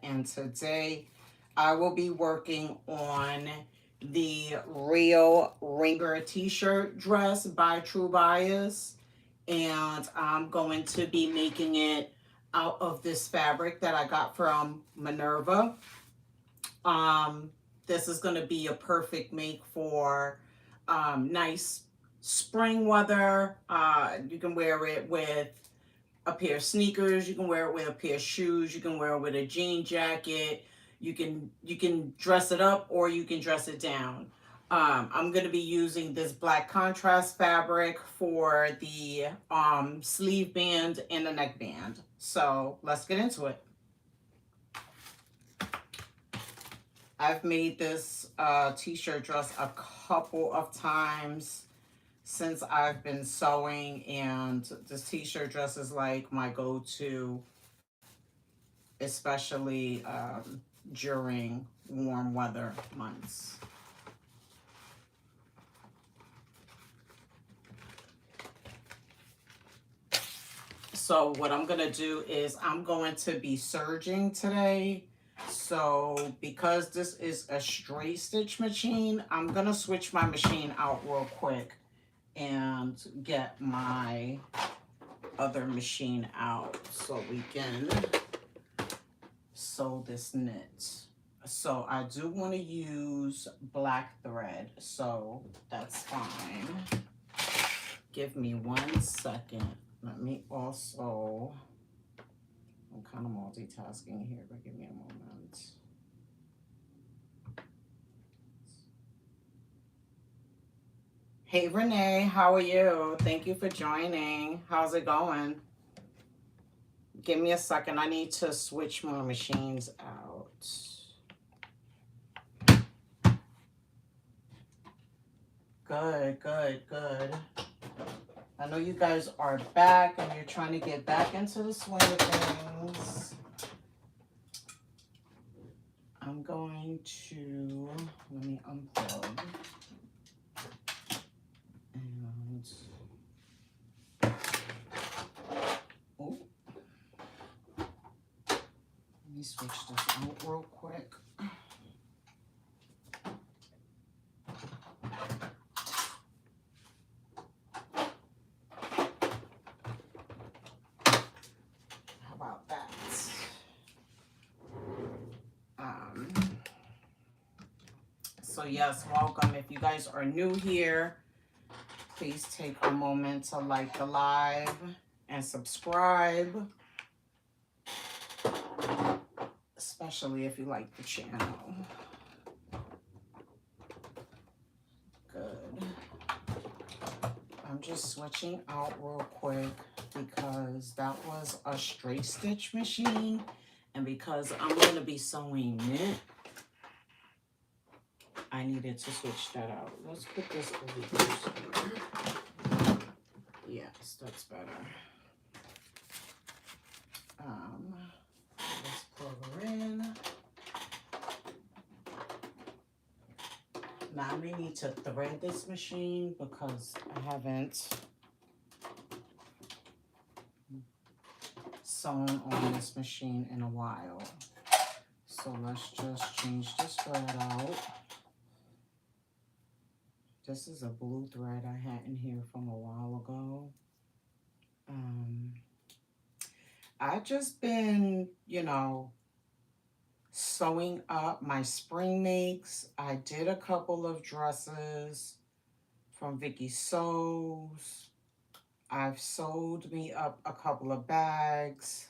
and today I will be working on the Rio Ringer t-shirt dress by True Bias, and I'm going to be making it out of this fabric that I got from Minerva. Um, this is going to be a perfect make for nice spring weather. You can wear it with a pair of sneakers. You can wear it with a pair of shoes. You can wear it with a jean jacket. You can dress it up or you can dress it down. I'm going to be using this black contrast fabric for the sleeve band and the neck band. So let's get into it. I've made this t-shirt dress a couple of times since I've been sewing, and this t-shirt dress is like my go-to, especially during warm weather months. So what I'm going to do is I'm going to be serging today. So because this is a straight stitch machine, I'm going to switch my machine out real quick and get my other machine out so we can sew this knit. So I do want to use black thread, so that's fine. Give me 1 second. Let me also, I'm kind of multitasking here, but give me a moment. Hey Renee, how are you? Thank you for joining. How's it going? Give me a second. I need to switch my machines out. Good, good, good. I know you guys are back and you're trying to get back into the swing of things. I'm going to, let me unplug. And, oh, let me switch this out real quick. How about that? So yes, welcome. If you guys are new here, please take a moment to like the live and subscribe, especially if you like the channel. Good. I'm just switching out real quick because that was a straight stitch machine, and because I'm going to be sewing knit, I needed to switch that out. Let's put this over here. Yes, that's better. Let's plug her in. Now I may need to thread this machine because I haven't sewn on this machine in a while. So let's just change this thread out. This is a blue thread I had in here from a while ago. I've just been, sewing up my spring makes. I did a couple of dresses from Vicky Sews. I've sewed me up a couple of bags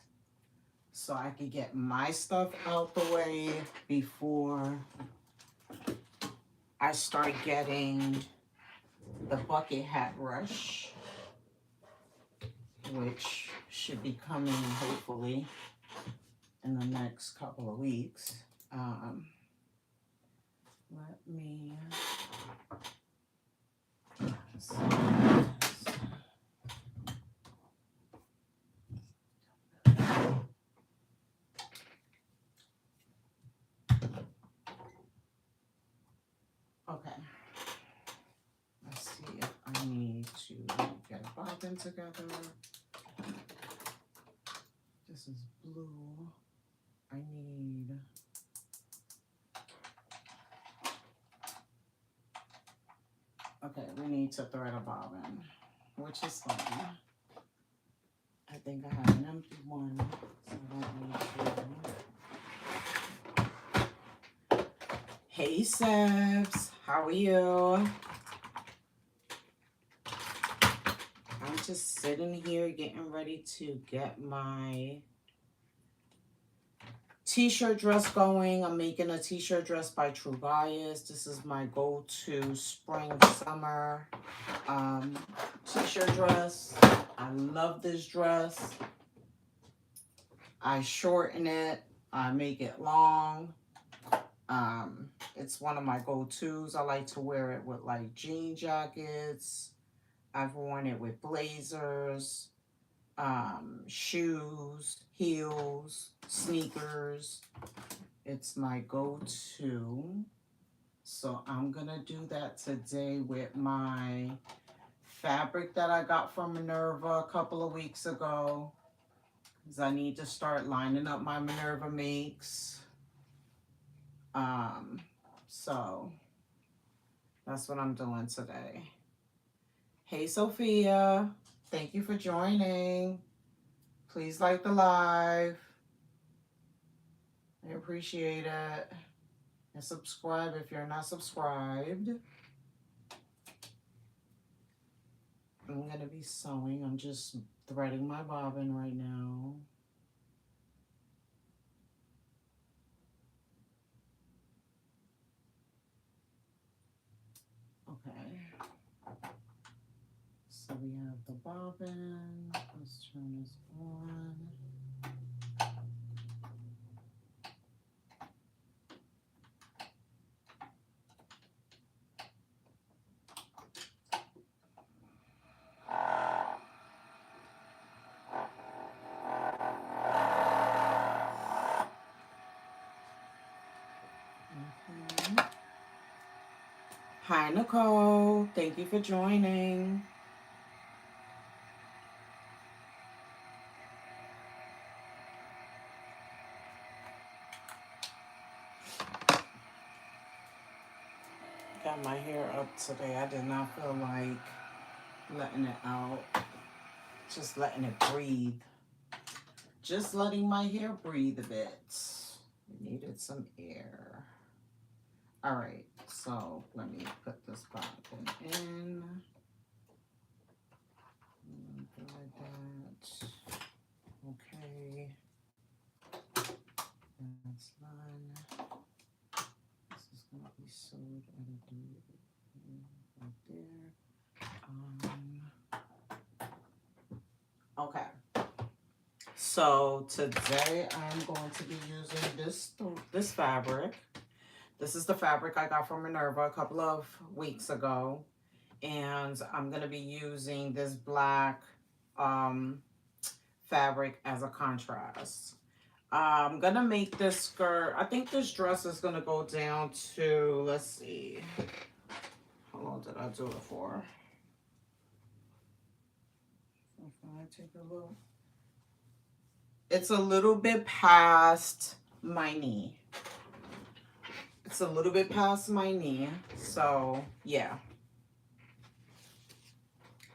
so I could get my stuff out the way before I start getting the bucket hat rush, which should be coming hopefully in the next couple of weeks. Let me see. Okay. Let's see if I need to get a bobbin together. This is blue. I need need to thread a bobbin, which is fine. I think I have an empty one, so I don't need to. Hey, Sebs, how are you? I'm just sitting here getting ready to get my t-shirt dress going. I'm making a t-shirt dress by True Bias. This is my go-to spring summer t-shirt dress. I love this dress. I shorten it, I make it long. It's one of my go-tos. I like to wear it with like jean jackets. I've worn it with blazers, shoes, heels, sneakers. It's my go-to. So I'm gonna do that today with my fabric that I got from Minerva a couple of weeks ago, because I need to start lining up my Minerva makes. So that's what I'm doing today. Hey, Sophia, thank you for joining. Please like the live. I appreciate it. And subscribe if you're not subscribed. I'm going to be sewing. I'm just threading my bobbin right now. Okay. So we have the bobbin. Let's turn this on. Hi, Nicole. Thank you for joining. Got my hair up today. I did not feel like letting it out. Just letting it breathe. Just letting my hair breathe a bit. It needed some air. All right, so let me put this bobbin in. Like that. Okay. That's done. This is gonna be sewed right there. Okay. So today I'm going to be using this fabric. This is the fabric I got from Minerva a couple of weeks ago. And I'm going to be using this black fabric as a contrast. I'm going to make this skirt. I think this dress is going to go down to, let's see. How long did I do it for? If I take a look. It's a little bit past my knee. It's a little bit past my knee. So, yeah.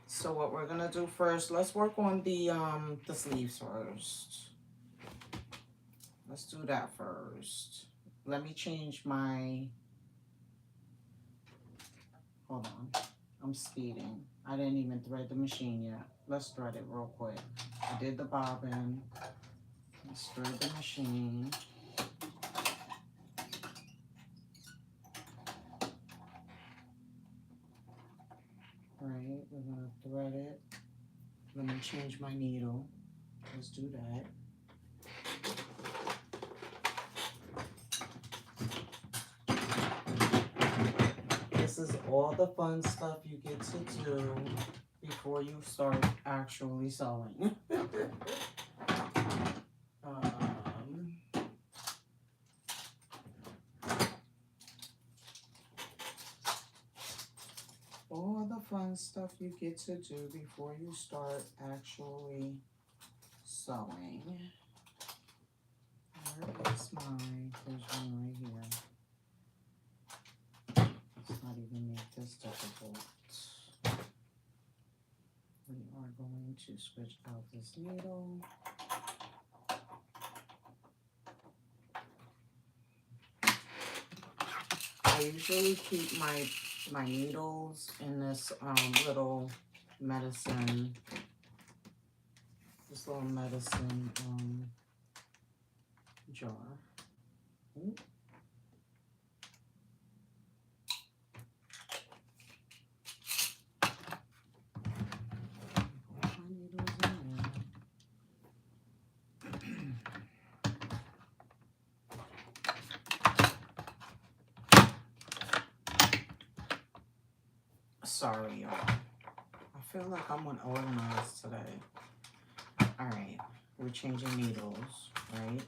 So what we're gonna do first, let's work on the sleeves first. Let's do that first. Let me change my, hold on, I'm speeding. I didn't even thread the machine yet. Let's thread it real quick. I did the bobbin. Let's thread the machine. All right, we're gonna thread it. Let me change my needle. Let's do that. This is all the fun stuff you get to do before you start actually sewing. All the fun stuff you get to do before you start actually sewing. Where is there's one right here. Let's not even make this difficult. to switch out this needle. I usually keep my needles in this little medicine, jar. Ooh. Sorry, y'all. I feel like I'm unorganized today. All right, we're changing needles, right?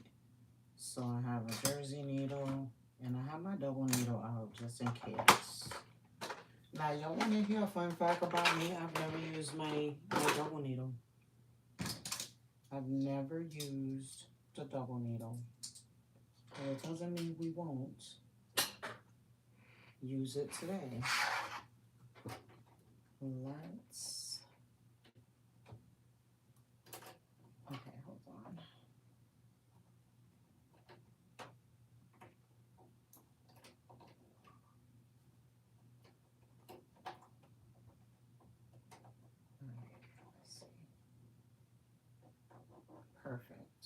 So I have a jersey needle, and I have my double needle out just in case. Now, y'all want to hear a fun fact about me? I've never used my double needle. I've never used the double needle. Well, it doesn't mean we won't use it today. Let's... Okay, hold on. Let's see. Perfect.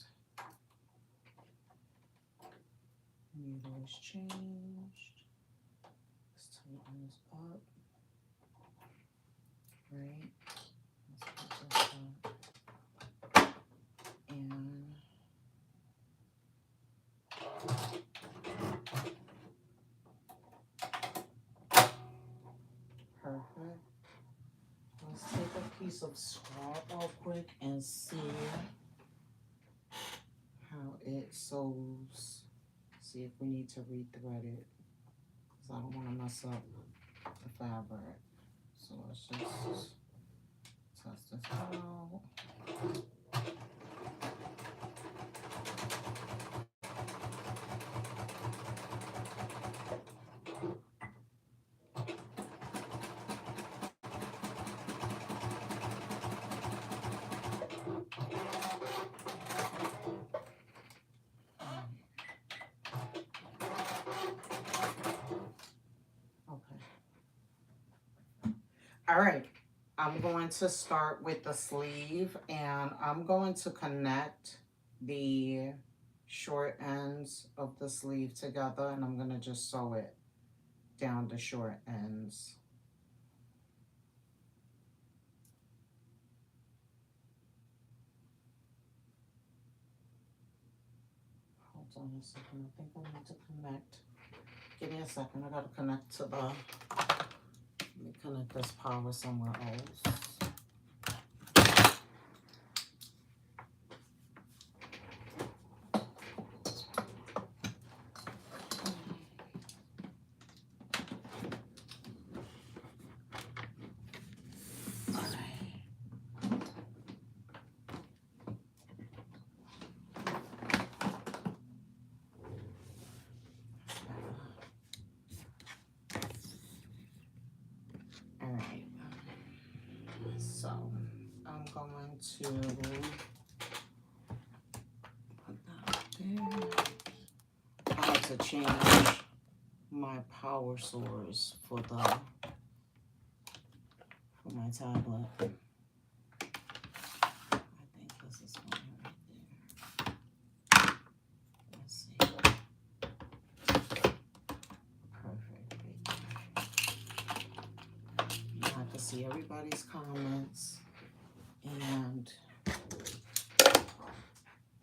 Needle is changed. Let's tighten this up. Right. Let's put this up. And perfect. Let's take a piece of scrap real quick and see how it sews. See if we need to rethread it, because I don't want to mess up the fabric. So let's just test this out. All right, I'm going to start with the sleeve, and I'm going to connect the short ends of the sleeve together, and I'm going to just sew it down the short ends. Hold on a second, I think I need to connect. Give me a second, I got to connect to the... Let me connect this power somewhere else. So I'm going to put that there. I have to change my power source for my tablet. I think this is one right there. Let's see. Perfect. You have to see everybody's comments. And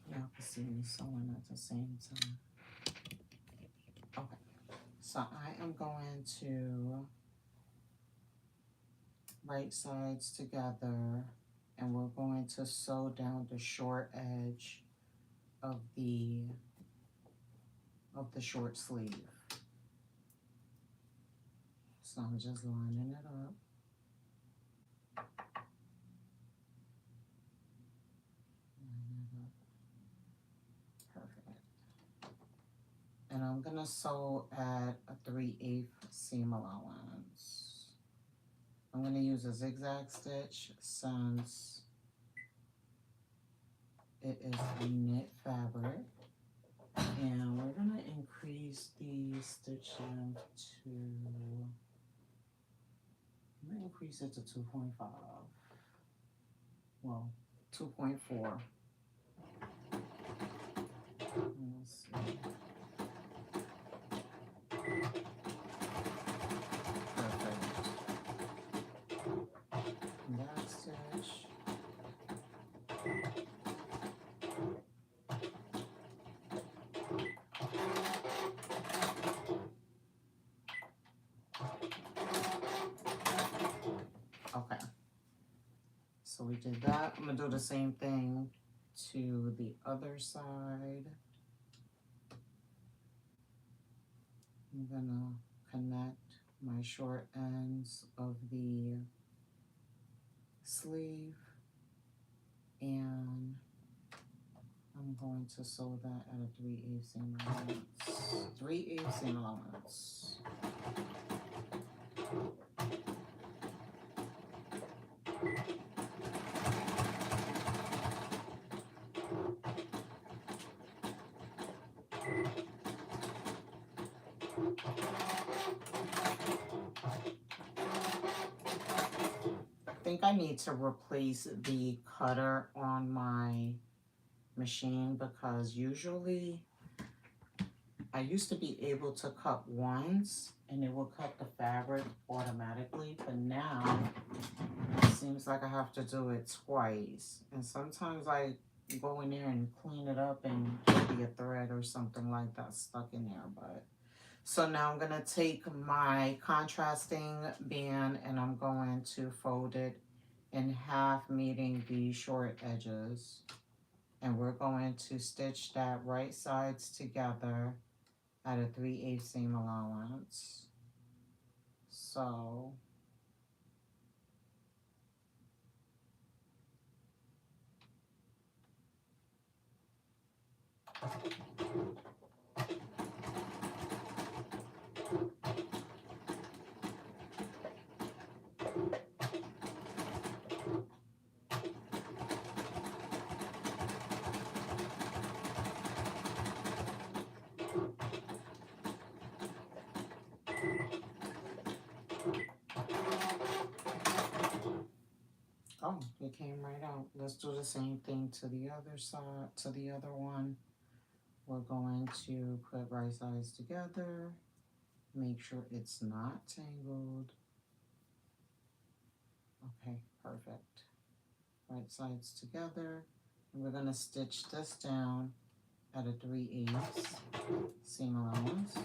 y'all can see me sewing at the same time. Okay, so I am going to right sides together, and we're going to sew down the short edge of the short sleeve. So I'm just lining it up. Perfect. And I'm gonna sew at a 3/8 seam allowance. I'm gonna use a zigzag stitch since it is a knit fabric. And we're gonna increase the stitch length to, I'm gonna increase it to 2.5. Well, 2.4. Let's see. Perfect. That stitch. Okay. So we did that. I'm gonna do the same thing to the other side. I'm gonna connect my short ends of the sleeve, and I'm going to sew that at a 3/8 seam allowance. 3/8 seam allowance. I think I need to replace the cutter on my machine because usually I used to be able to cut once and it will cut the fabric automatically, but now it seems like I have to do it twice. And sometimes I go in there and clean it up and maybe a thread or something like that stuck in there. But so now I'm gonna take my contrasting band and I'm going to fold it in half, meeting the short edges. And we're going to stitch that right sides together at a 3/8 seam allowance. So oh, it came right out. Let's do the same thing to the other side, to the other one. We're going to put right sides together. Make sure it's not tangled. Okay, perfect. Right sides together. And we're gonna stitch this down at a 3/8 seam allowance.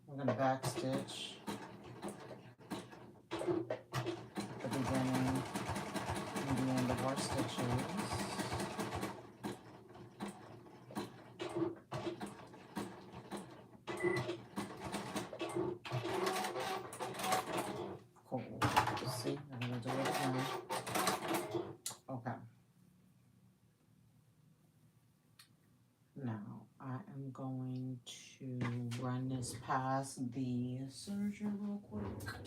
We're gonna back stitch at the beginning and the end of our stitches. Cool. See, I'm gonna do it again. Okay. Now I am going to run this past the serger real quick.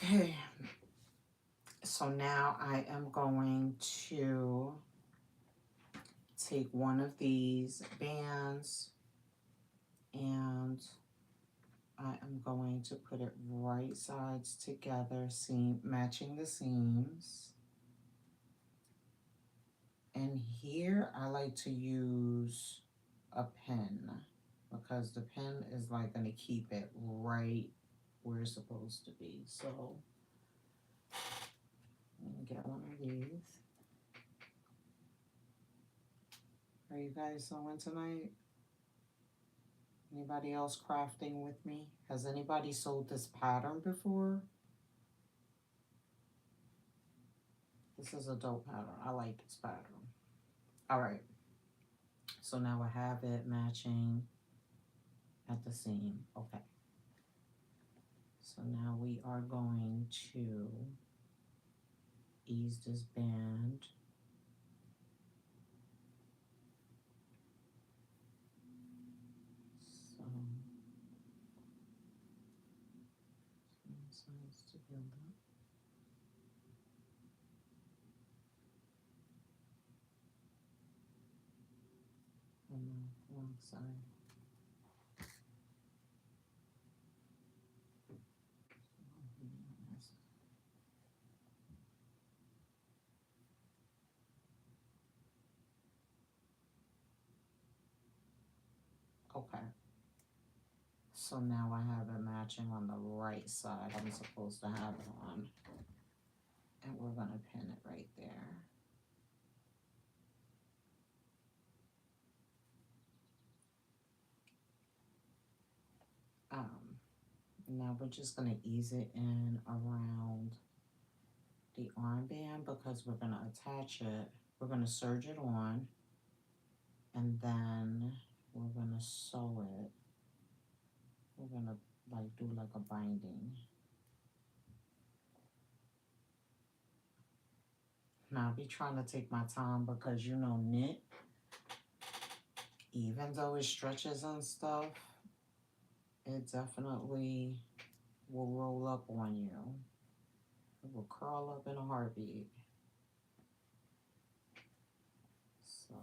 Okay, so now I am going to take one of these bands and I am going to put it right sides together, seam matching the seams. And here I like to use a pen because the pen is like going to keep it right where it's supposed to be. So I'm going to get one of these. Are you guys sewing tonight? Anybody else crafting with me? Has anybody sewed this pattern before? This is a dope pattern. I like this pattern. All right. So now I have it matching at the seam. Okay. So now we are going to ease this band. So sides together. And the wrong side. Okay. So now I have it matching on the right side. I'm supposed to have it on. And we're going to pin it right there. Now we're just going to ease it in around the armband because we're going to attach it. We're going to serge it on. And then we're going to sew it. We're going to like do like a binding. Now I'll be trying to take my time because you know knit, even though it stretches and stuff, it definitely will roll up on you. It will curl up in a heartbeat. So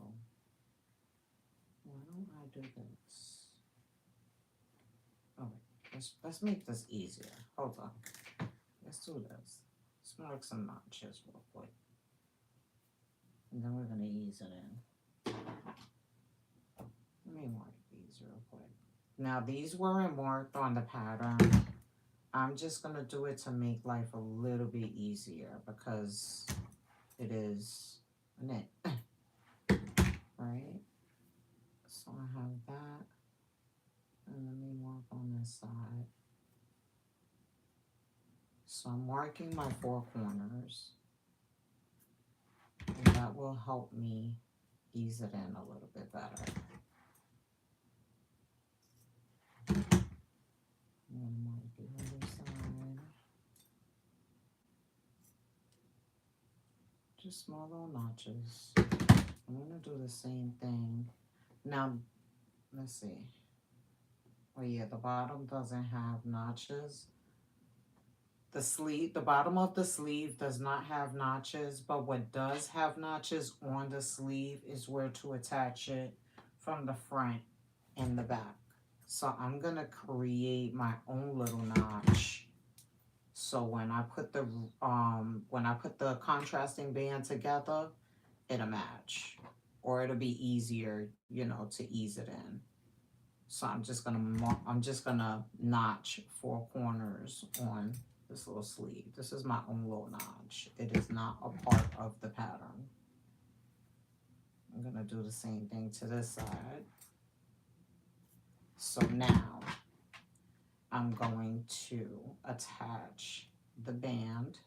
why don't I do this? All right, let's make this easier. Hold on. Let's do this. Let's mark some notches real quick. And then we're gonna ease it in. Let me mark these real quick. Now these weren't marked on the pattern. I'm just gonna do it to make life a little bit easier because it is a knit, right? So I have that, and let me mark on this side. So I'm marking my 4 corners, and that will help me ease it in a little bit better. I'm gonna mark the other side. Just small little notches. I'm gonna do the same thing. Now, let's see. Oh yeah, the bottom doesn't have notches. The sleeve, the bottom of the sleeve does not have notches, but what does have notches on the sleeve is where to attach it from the front and the back. So I'm gonna create my own little notch. So when I put the contrasting band together, it'll match, or it'll be easier, you know, to ease it in. So I'm just gonna notch 4 corners on this little sleeve. This is my own little notch. It is not a part of the pattern. I'm gonna do the same thing to this side. So now I'm going to attach the band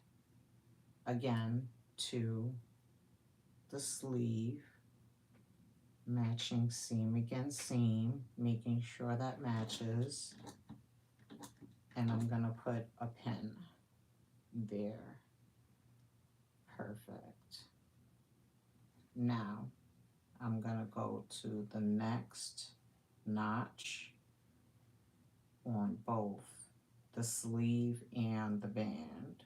again to the sleeve, matching seam against seam, making sure that matches. And I'm gonna put a pin there. Perfect. Now I'm gonna go to the next notch on both the sleeve and the band.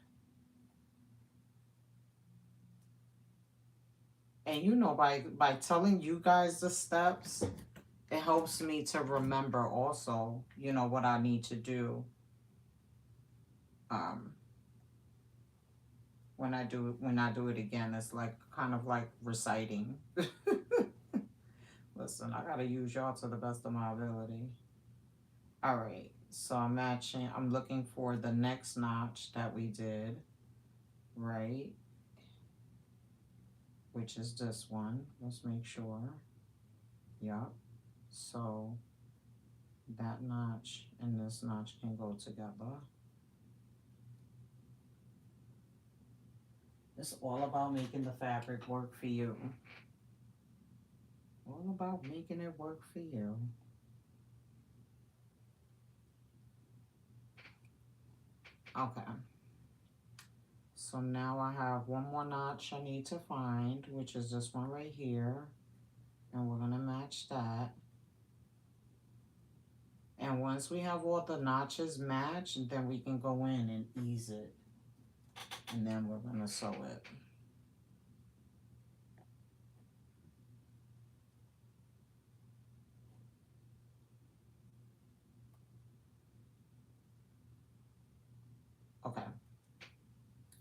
And you know, by telling you guys the steps, it helps me to remember also, you know, what I need to do. When I do it again, it's like kind of like reciting. Listen, I gotta use y'all to the best of my ability. All right, so I'm matching. I'm looking for the next notch that we did, right? Which is this one. Let's make sure. Yup. So that notch and this notch can go together. It's all about making the fabric work for you. All about making it work for you. Okay. So now I have one more notch I need to find, which is this one right here. And we're gonna match that. And once we have all the notches matched, then we can go in and ease it. And then we're gonna sew it. Okay.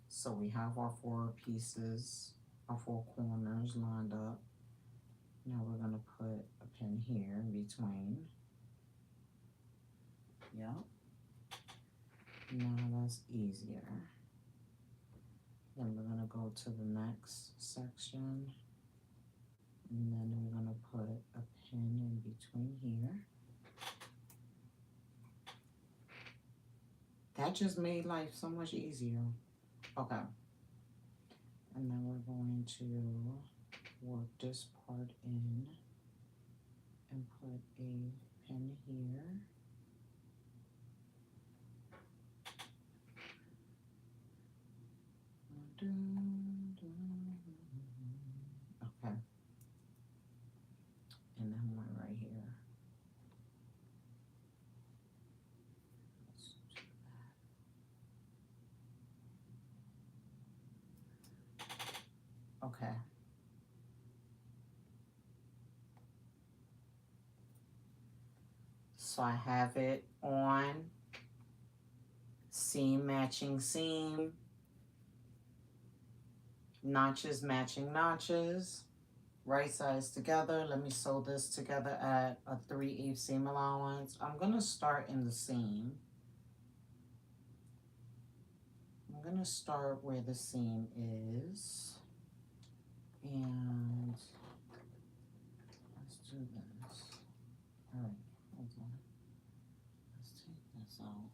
So we have our 4 pieces, our 4 corners lined up. Now we're gonna put a pin here in between. Yep. Now that's easier. Then we're gonna go to the next section. And then we're gonna put a pin in between here. That just made life so much easier. Okay. And then we're going to work this part in and put a pin here. Okay. And then one right here. Let's do that. Okay. So I have it on seam matching seam, notches matching notches, right sides together. Let me sew this together at a 3/8 seam allowance. I'm gonna start in the seam. I'm gonna start where the seam is, and let's do this. All right, hold on. Let's take this out.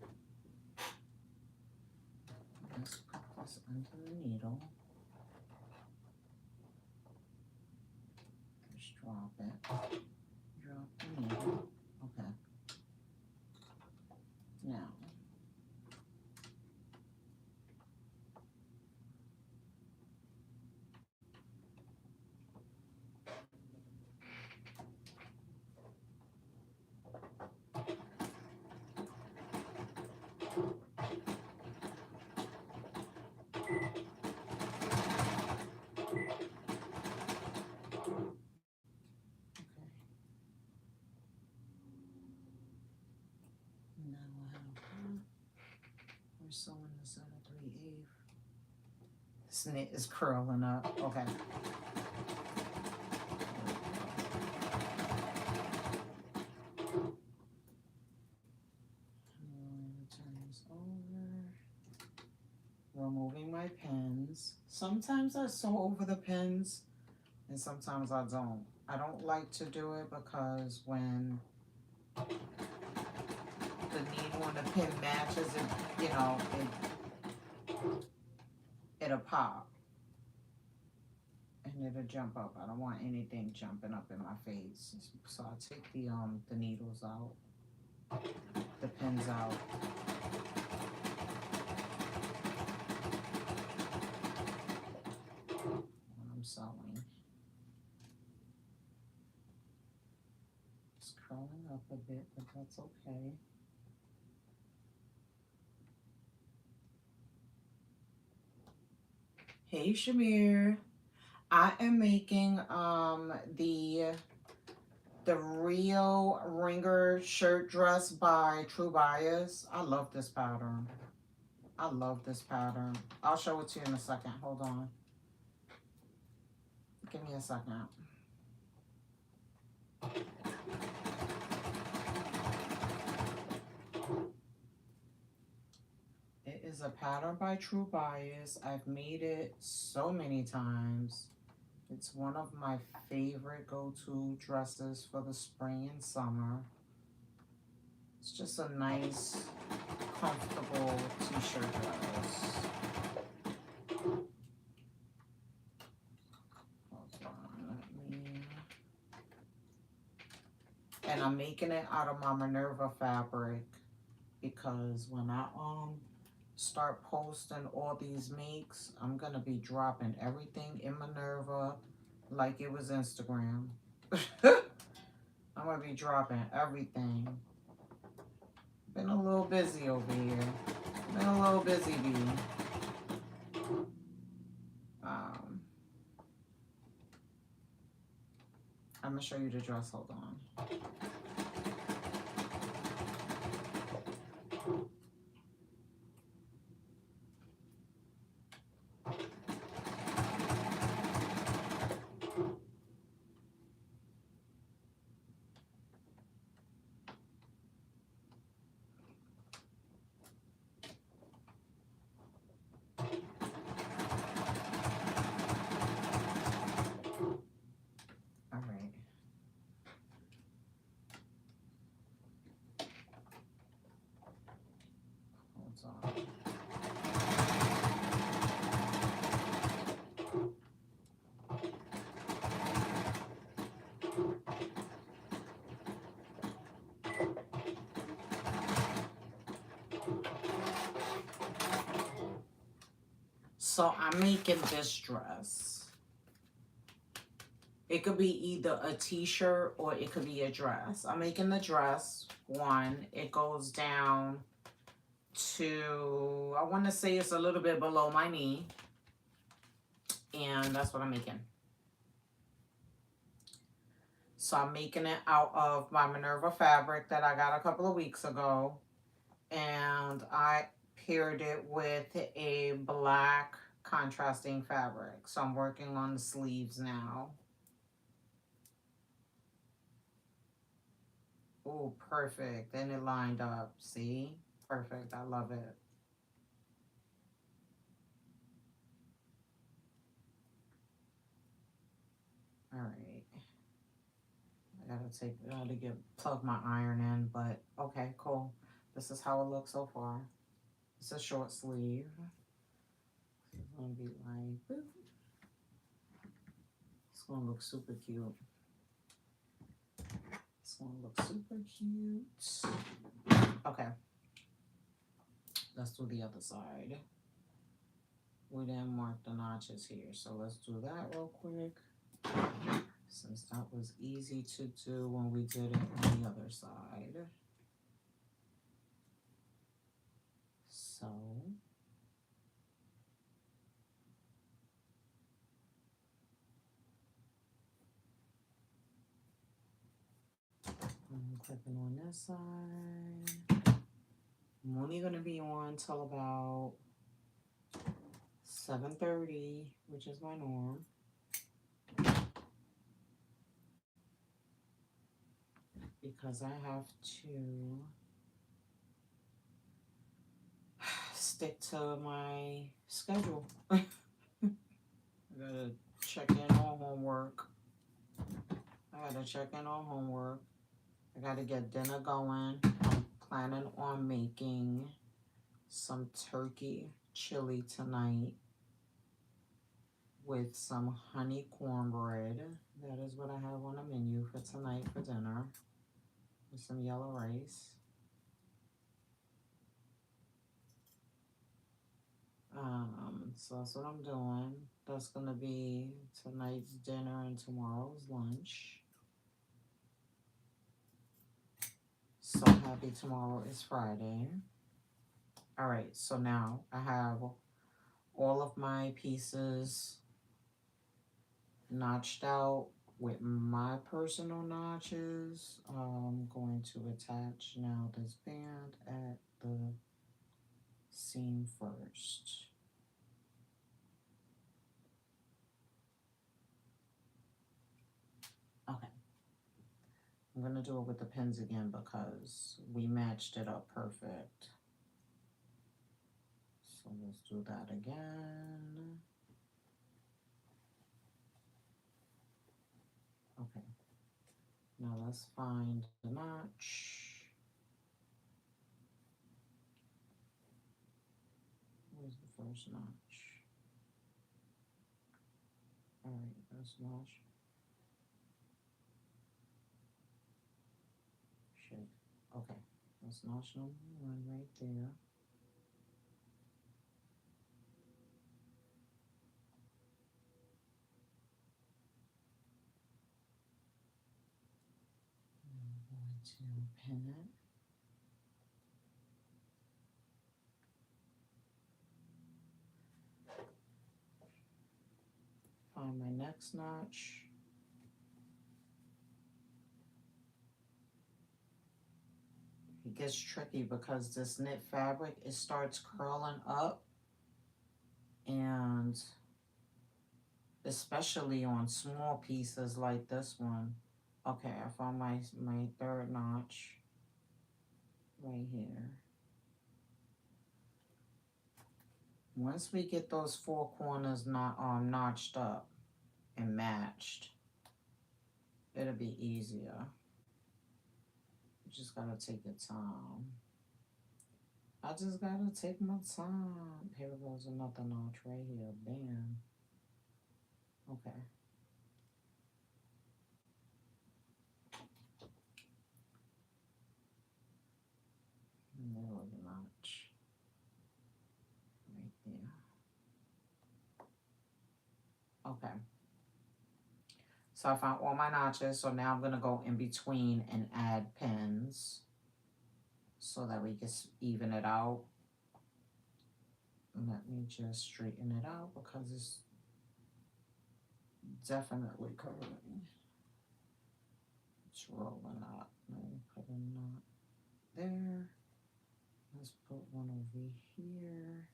Let's put this under the needle. Just drop it. Drop the needle. Okay. Now, now I have that. We're sewing this at a 3/8. This knit is curling up. Okay. I'm going to turn this over. Removing my pins. Sometimes I sew over the pins and sometimes I don't. I don't like to do it because when the needle and the pin matches, it'll pop and it'll jump up. I don't want anything jumping up in my face. So I take the needles out, the pins out. When I'm sewing. It's curling up a bit, but that's okay. Hey Shamir, I am making the Rio Ringer shirt dress by True Bias. I love this pattern. I love this pattern. I'll show it to you in a second. Hold on. Give me a second. It is a pattern by True Bias. I've made it so many times. It's one of my favorite go-to dresses for the spring and summer. It's just a nice, comfortable t-shirt dress. Hold on, and I'm making it out of my Minerva fabric because when I start posting all these makes, I'm gonna be dropping everything in Minerva like it was Instagram. I'm gonna be dropping everything. Been a little busy over here. Been a little busy, bee. I'm gonna show you the dress. Hold on. All right. Hold on. So I'm making this dress. It could be either a t-shirt or it could be a dress. I'm making the dress one. It goes down to, I want to say it's a little bit below my knee. And that's what I'm making. So I'm making it out of my Minerva fabric that I got a couple of weeks ago. And I paired it with a black contrasting fabric. So I'm working on the sleeves now. Oh, perfect. And it lined up. See? Perfect. I love it. All right. I gotta plug my iron in, but okay, cool. This is how it looks so far. It's a short sleeve. It's gonna be like, boop. It's gonna look super cute. It's gonna look super cute. Okay. Let's do the other side. We didn't mark the notches here, so let's do that real quick. Since that was easy to do when we did it on the other side. So I'm clipping on this side. I'm only gonna be on till about 7:30, which is my norm. Because I have to stick to my schedule. I gotta check in on homework. I gotta get dinner going. I'm planning on making some turkey chili tonight with some honey cornbread. That is what I have on the menu for tonight for dinner. With some yellow rice. So that's what I'm doing. That's gonna be tonight's dinner and tomorrow's lunch. So happy tomorrow is Friday. All right, so now I have all of my pieces notched out with my personal notches. I'm going to attach now this band at the seam first. Okay. I'm going to do it with the pins again because we matched it up perfect. So let's do that again. Okay. Now let's find the notch. Where's the first notch? All right, that's notch. Shit. Okay, that's notch number 1 right there. I'm going to pin it. Find my next notch. It gets tricky because this knit fabric, it starts curling up, and especially on small pieces like this one. Okay, I found my third notch right here. Once we get those 4 corners not notched up and matched, it'll be easier. You just gotta take your time. I just gotta take my time. Here goes another notch right here. Bam. Okay. And there was a notch right there. Okay. So I found all my notches. So now I'm gonna go in between and add pins so that we can even it out. Let me just straighten it out because it's definitely curling. It's rolling up. Let me put a knot there. Let's put one over here.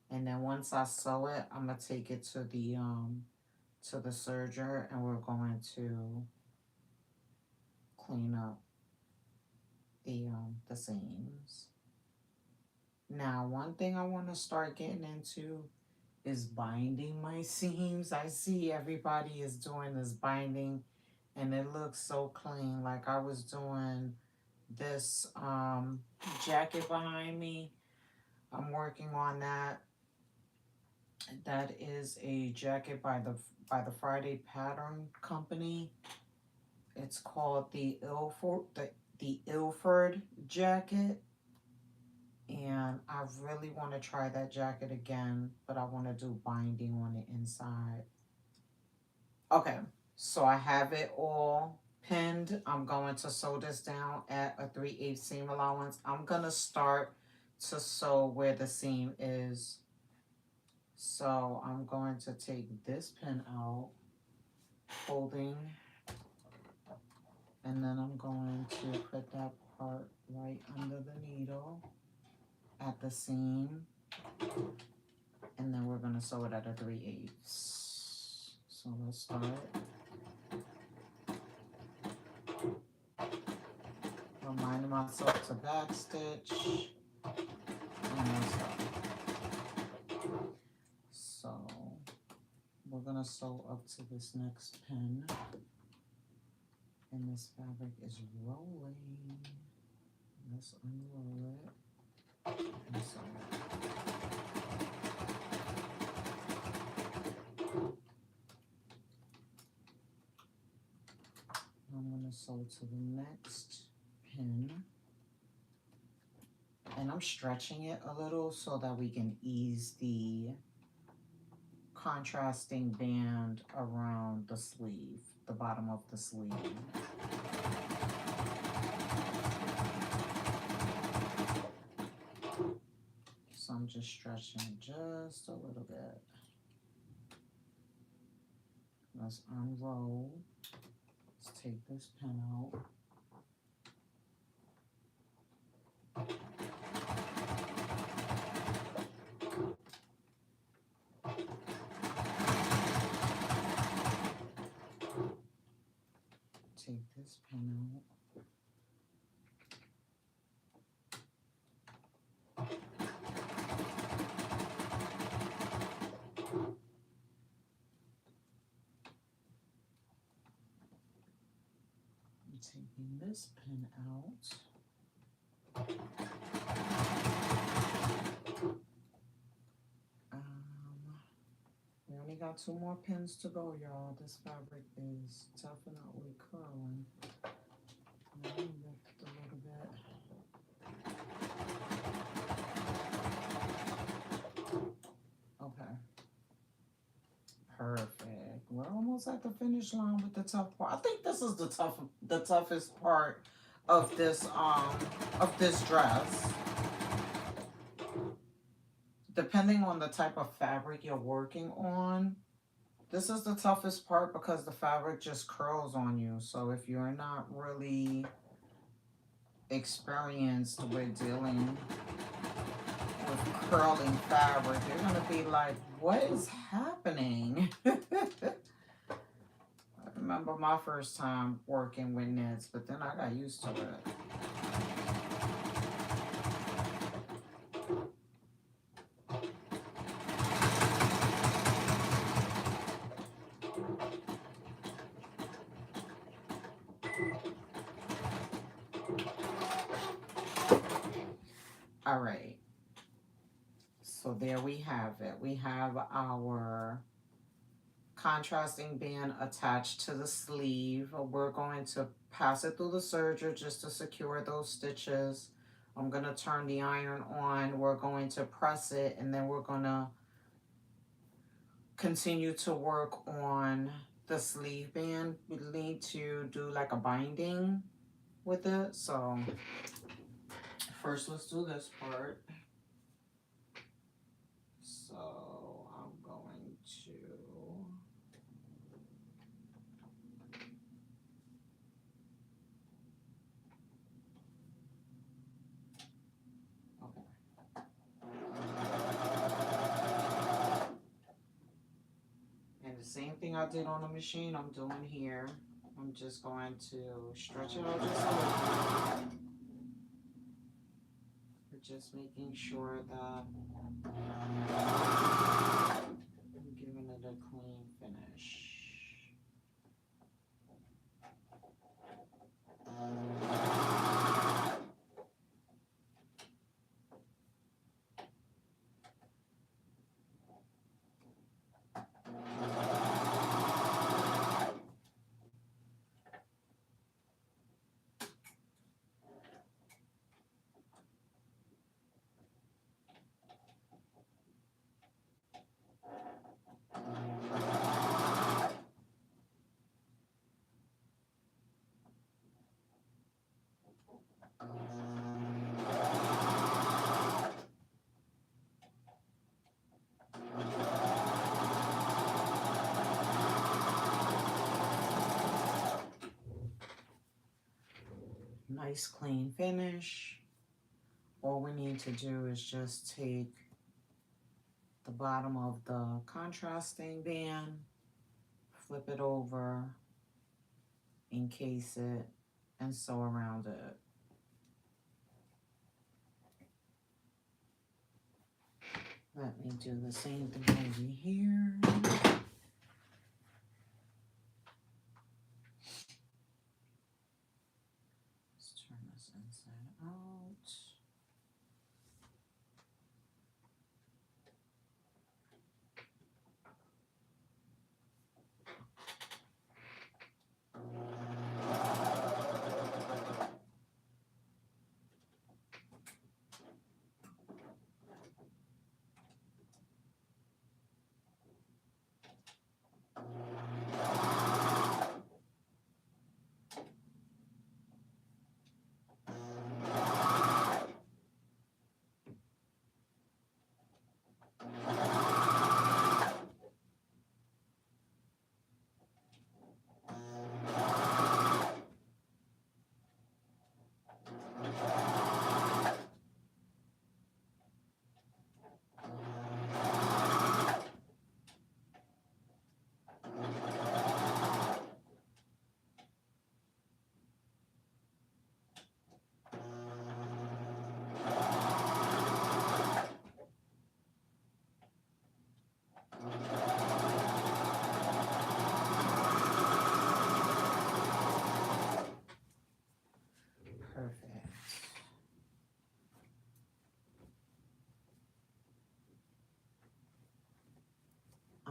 And then once I sew it, I'm gonna take it to the serger, and we're going to clean up the seams. Now, one thing I want to start getting into is binding my seams. I see everybody is doing this binding, and it looks so clean. Like I was doing this jacket behind me. I'm working on that. That is a jacket by the Friday Pattern Company. It's called the Ilford jacket, and I really want to try that jacket again, but I want to do binding on the inside. Okay, so I have it all pinned. I'm going to sew this down at a 3/8 seam allowance. I'm gonna start to sew where the seam is. So I'm going to take this pin out, holding, and then I'm going to put that part right under the needle at the seam, and then we're gonna sew it at a 3/8. So let's start. Reminding myself to back stitch, and then sew. So we're gonna sew up to this next pin, and this fabric is rolling. Let's unroll it and sew it. I'm gonna sew to the next pin, and I'm stretching it a little so that we can ease the contrasting band around the sleeve, the bottom of the sleeve. So I'm just stretching just a little bit. Let's unroll. Let's take this pin out. Take this pin out. I'm taking this pin out. We only got 2 more pins to go, y'all. This fabric is definitely curling. Let me lift a little bit. Okay. Perfect. We're almost at the finish line with the tough part. I think this is the toughest part of this dress. Depending on the type of fabric you're working on, this is the toughest part because the fabric just curls on you. So if you're not really experienced with dealing with curling fabric, you're gonna be like, what is happening? I remember my first time working with knits, but then I got used to it. All right, so there we have it. We have our contrasting band attached to the sleeve. We're going to pass it through the serger just to secure those stitches. I'm going to turn the iron on. We're going to press it, and then we're going to continue to work on the sleeve band. We need to do like a binding with it. So first, let's do this part. So I'm going to... Okay. And the same thing I did on the machine, I'm doing here. I'm just going to stretch it out just a little. We're just making sure that I'm giving it a clean finish. Nice clean finish. All we need to do is just take the bottom of the contrasting band, flip it over, encase it, and sew around it. Let me do the same thing over here. Let's turn this inside out.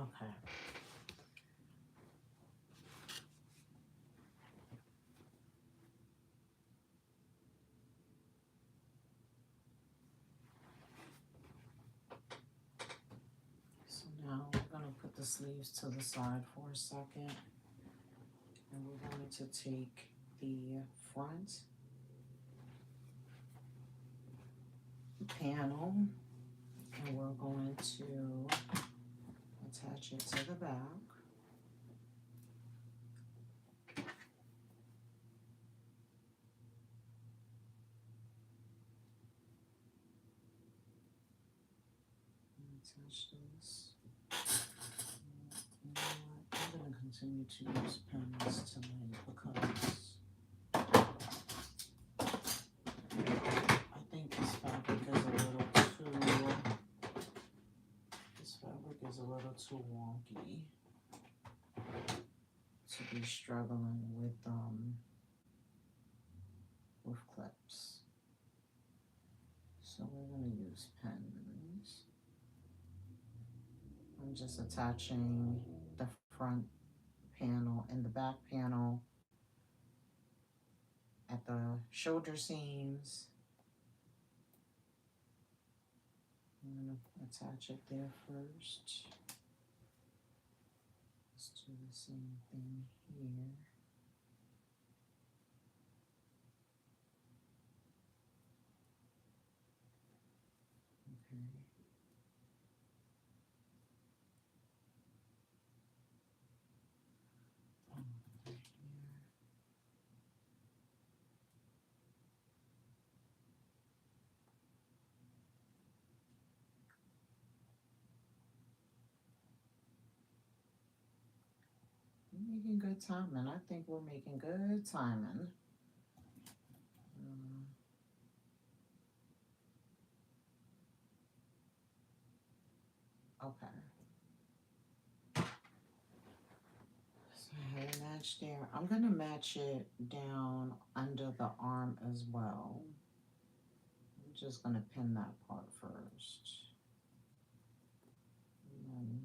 Okay. So now we're going to put the sleeves to the side for a second. And we're going to take the front panel and we're going to attach it to the back. Attach this. You know what? I'm going to continue to use pens tonight because I think this fabric is a little too wonky to be struggling with clips. So we're going to use pens. I'm just attaching the front panel and the back panel at the shoulder seams. I'm going to attach it there first. Let's do the same thing here. Okay. We're making good timing. I think we're making good timing. Okay. So I had a match there. I'm going to match it down under the arm as well. I'm just going to pin that part first. And then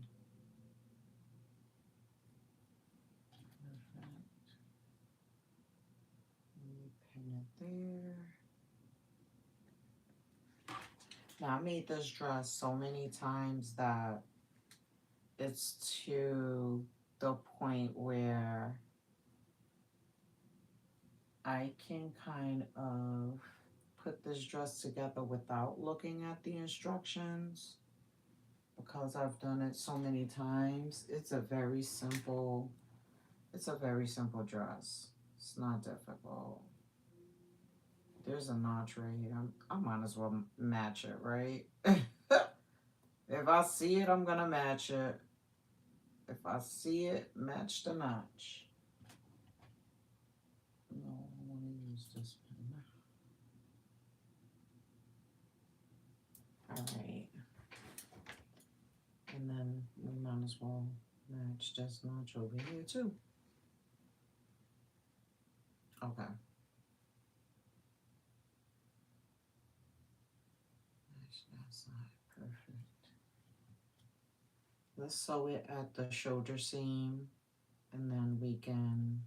pin it there. Now, I made this dress so many times that it's to the point where I can kind of put this dress together without looking at the instructions because I've done it so many times. It's a very simple dress. It's not difficult. There's a notch right here. I might as well match it, right? If I see it, I'm gonna match it. If I see it, match the notch. No, I want to use this pen. All right. And then we might as well match this notch over here too. Okay. Match that side. Perfect. Let's sew it at the shoulder seam and then we can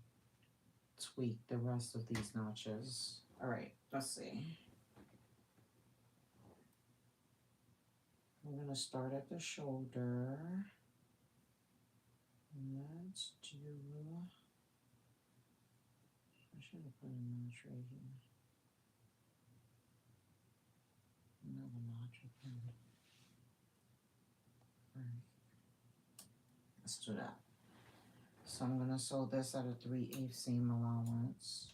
tweak the rest of these notches. All right, let's see. I'm gonna start at the shoulder. Let's do, I should have put a notch right here. Another notch again. All right, let's do that. So I'm gonna sew this at a 3/8 seam allowance.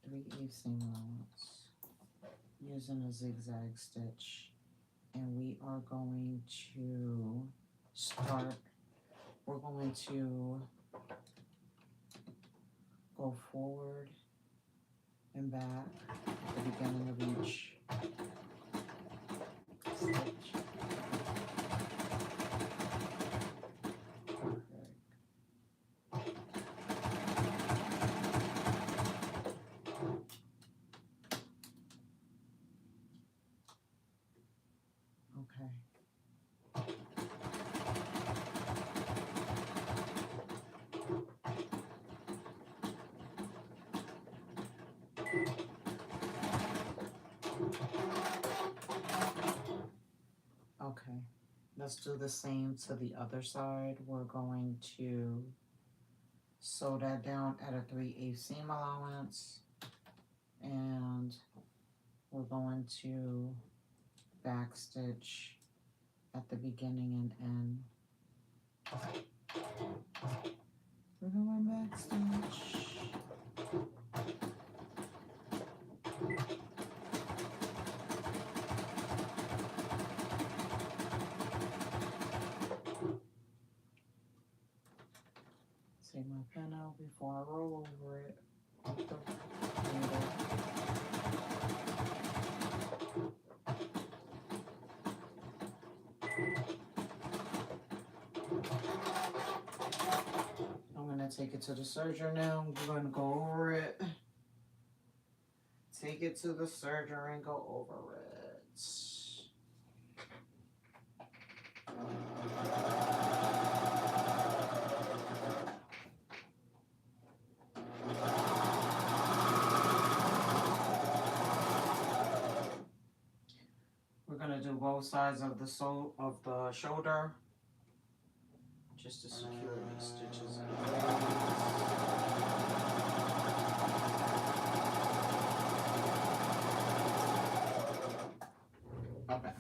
3/8 seam allowance. Using a zigzag stitch. And we are going to start, we're going to go forward and back at the beginning of each stitch. Okay. Let's do the same to the other side. We're going to sew that down at a 3/8 seam allowance, and we're going to back stitch at the beginning and end. We're going back stitch. Take my pen out before I roll over it. I'm going to take it to the serger now. We're going to go over it. Take it to the serger and go over it. We're going to do both sides of the shoulder just to secure these stitches in place. Okay.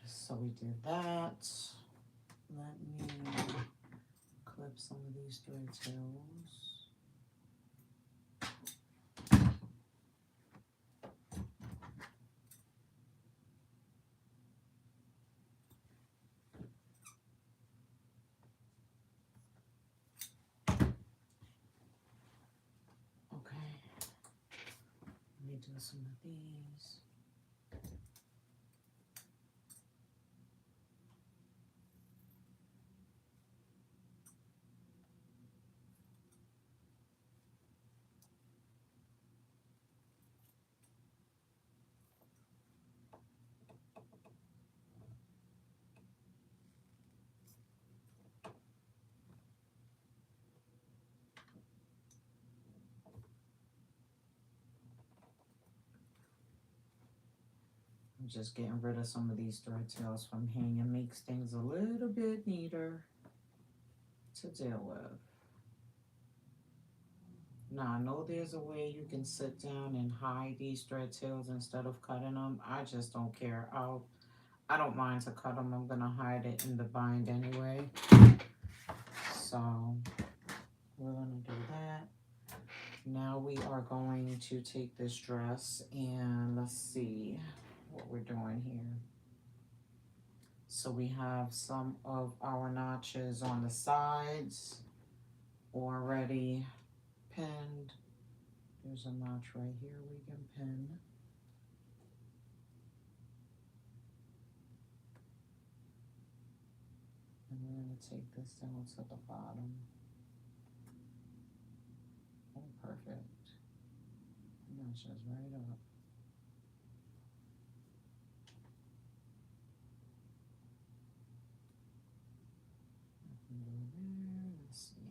So we did that. Let me clip some of these thread tails. Do some of these. I'm just getting rid of some of these thread tails from hanging. Makes things a little bit neater to deal with. Now, I know there's a way you can sit down and hide these thread tails instead of cutting them. I just don't care. I don't mind to cut them. I'm going to hide it in the bind anyway. So, we're going to do that. Now we are going to take this dress and let's see what we're doing here. So we have some of our notches on the sides already pinned. There's a notch right here we can pin. And we're going to take this down to the bottom. Oh, perfect. Notches right up. Let's see.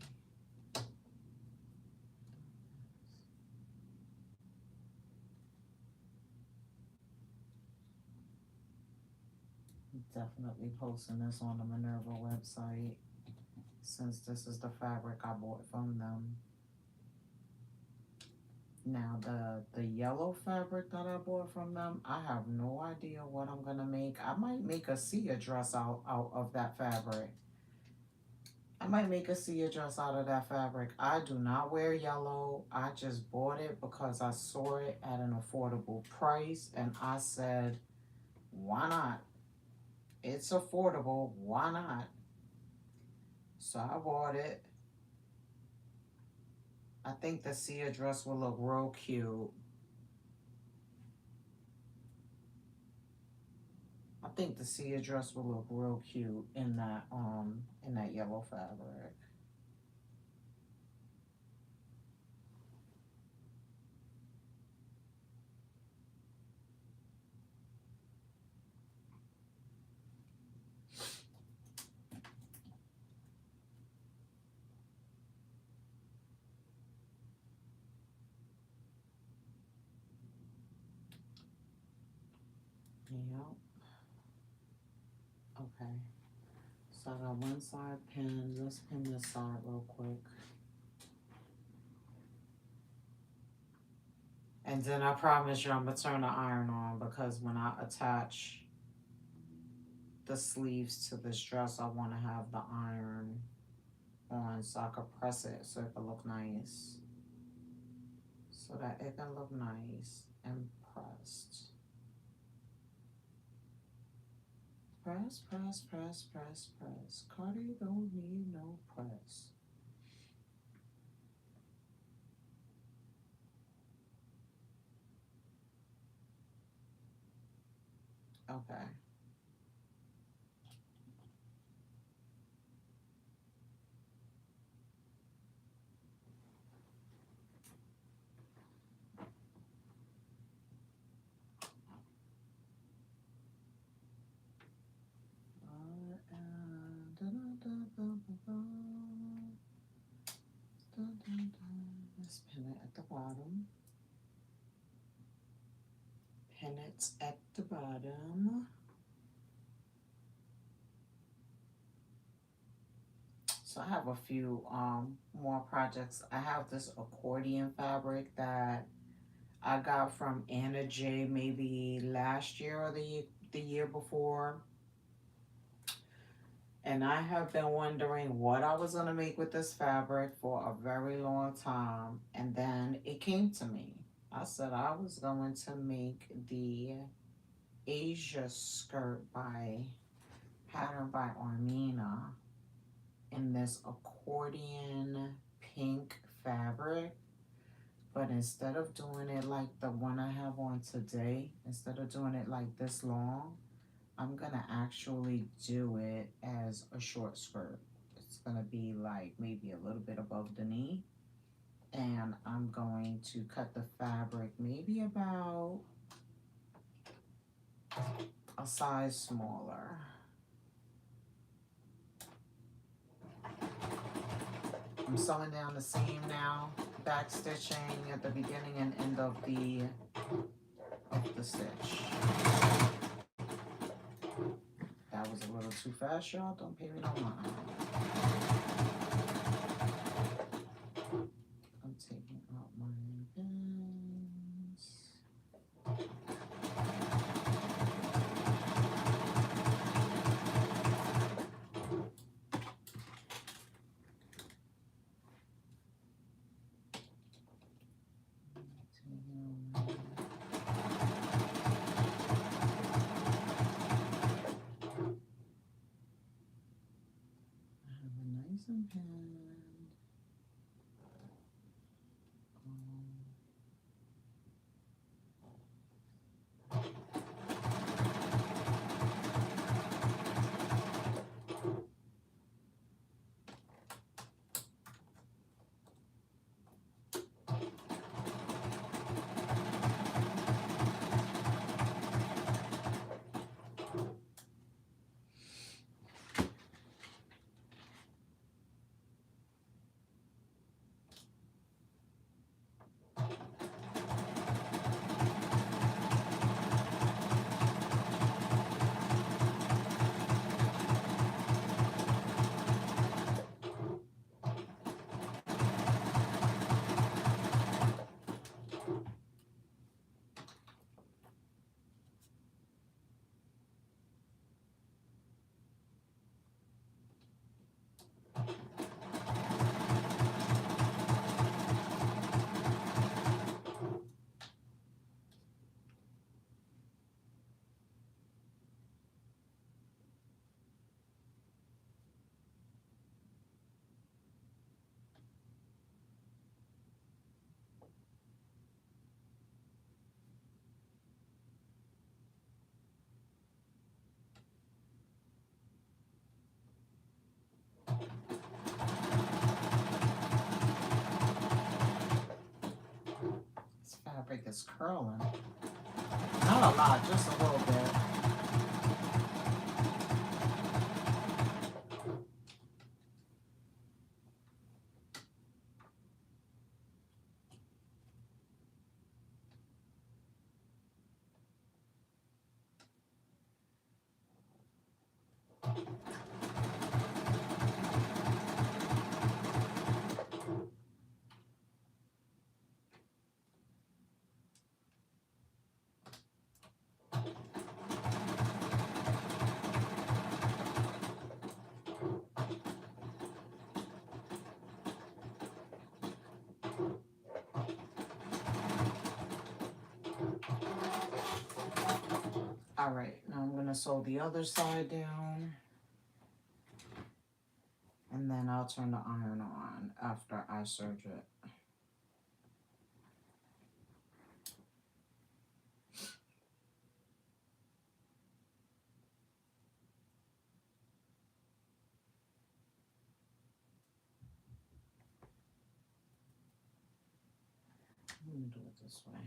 Definitely posting this on the Minerva website since this is the fabric I bought from them. Now the yellow fabric that I bought from them, I have no idea what I'm gonna make. I might make a Sia dress out of that fabric. I might make a Sia dress out of that fabric. I do not wear yellow. I just bought it because I saw it at an affordable price and I said, why not? It's affordable, why not? So I bought it. I think the Sia dress will look real cute. I think the Sia dress will look real cute in that yellow fabric. Yep. Okay. So I got one side pinned. Let's pin this side real quick. And then I promise you I'm going to turn the iron on because when I attach the sleeves to this dress, I want to have the iron on so I could press it so it can look nice. So that it can look nice and pressed. Press, press, press, press, press. Cardi don't need no press. Okay. Let's pin it at the bottom. Pin it at the bottom. So I have a few more projects. I have this accordion fabric that I got from Anna J maybe last year or the year before. And I have been wondering what I was going to make with this fabric for a very long time. And then it came to me. I said I was going to make the Asia skirt by pattern by Armina in this accordion pink fabric. But instead of doing it like the one I have on today, instead of doing it like this long, I'm gonna actually do it as a short skirt. It's gonna be like maybe a little bit above the knee. And I'm going to cut the fabric maybe about a size smaller. I'm sewing down the seam now, back stitching at the beginning and end of the stitch. That was a little too fast, y'all. Don't pay me no mind. I'm taking out my pins. This fabric is curling. Not a lot, just a little bit. All right, now I'm going to sew the other side down. And then I'll turn the iron on after I serge it. Let me do it this way.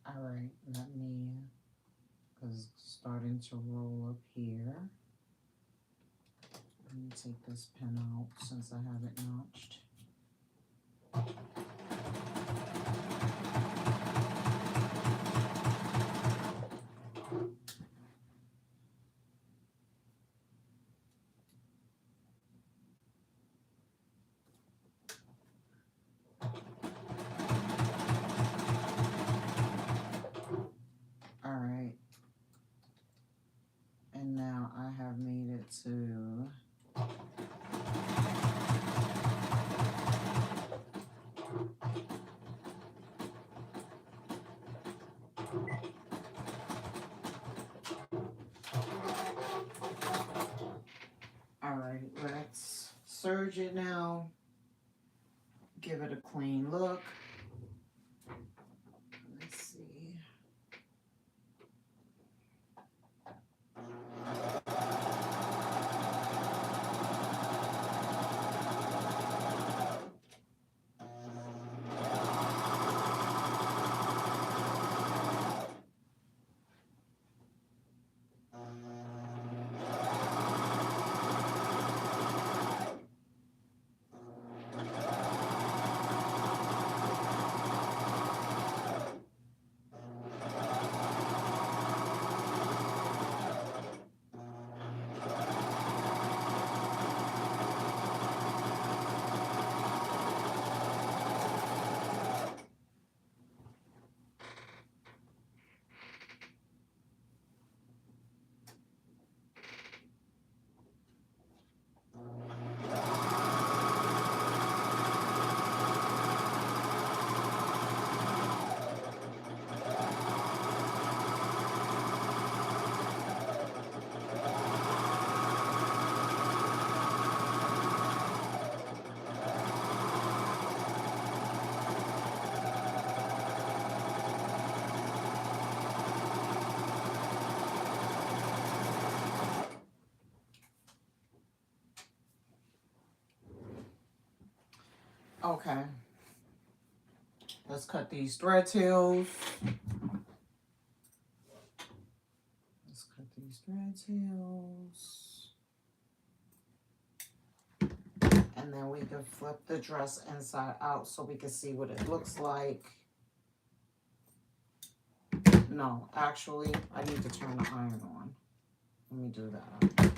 All right, let me, because it's starting to roll up here. Let me take this pin out since I have it notched. All right. And now I have made it to all right, let's serge it now. Give it a clean look. Let's see. Okay. Let's cut these thread tails. Just cut these thread tails. And then we can flip the dress inside out so we can see what it looks like. No, actually, I need to turn the iron on. Let me do that.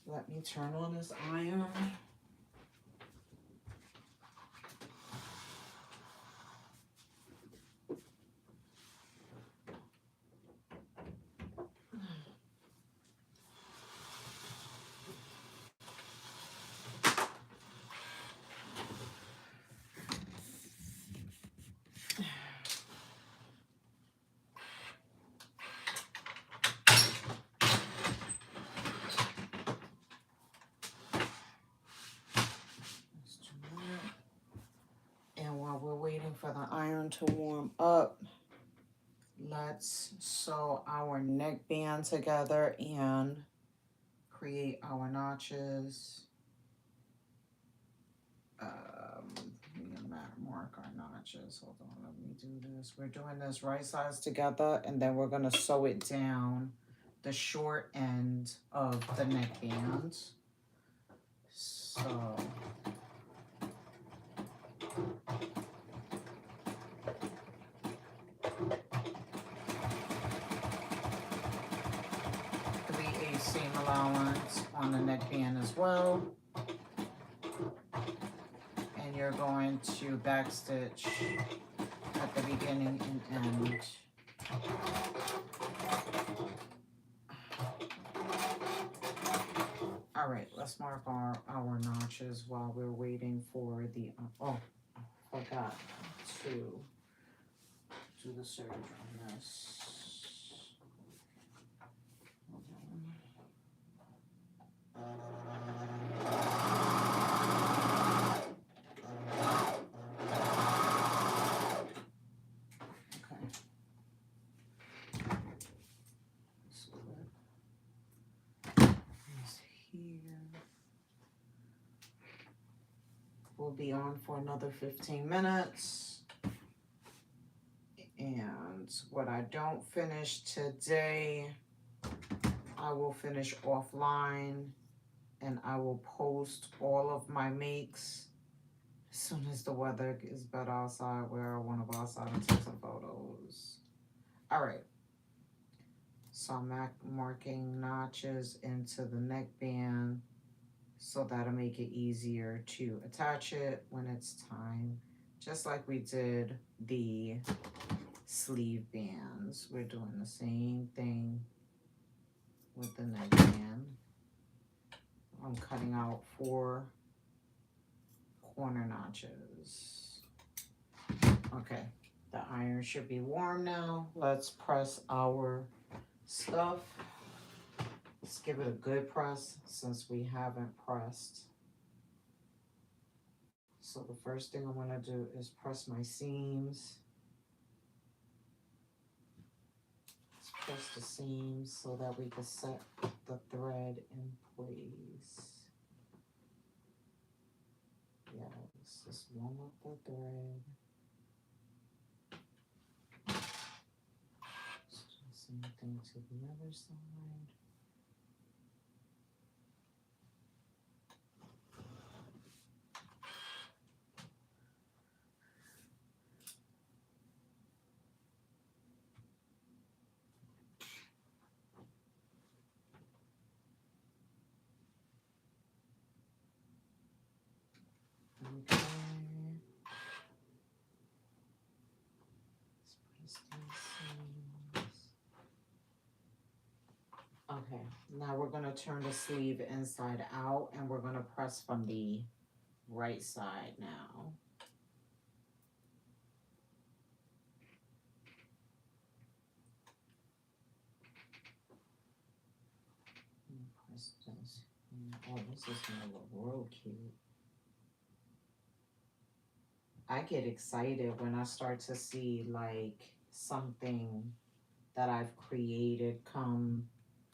Let me turn on this iron. And while we're waiting for the iron to warm up, let's sew our neckband together and create our notches. We're gonna mark our notches. Hold on, let me do this. We're doing this right sides together, and then we're gonna sew it down the short end of the neckband. So create a seam allowance on the neckband as well. And you're going to backstitch at the beginning and end. All right, let's mark our notches while we're waiting for the, oh, I forgot to do the serge on this. We'll be on for another 15 minutes. And what I don't finish today, I will finish offline, and I will post all of my makes as soon as the weather is better outside, where I want to go outside and take some photos. All right. So I'm marking notches into the neckband so that'll make it easier to attach it when it's time. Just like we did the sleeve bands, we're doing the same thing with the neckband. I'm cutting out 4 corner notches. Okay, the iron should be warm now. Let's press our stuff. Let's give it a good press since we haven't pressed. So the first thing I'm gonna do is press my seams. Let's press the seams so that we can set the thread in place. Yeah, let's just warm up the thread. Let's do the same thing to the other side. Okay. Let's press these seams. Okay, now we're gonna turn the sleeve inside out, and we're gonna press from the right side now. Press this. Oh, this is gonna look real cute. I get excited when I start to see like something that I've created come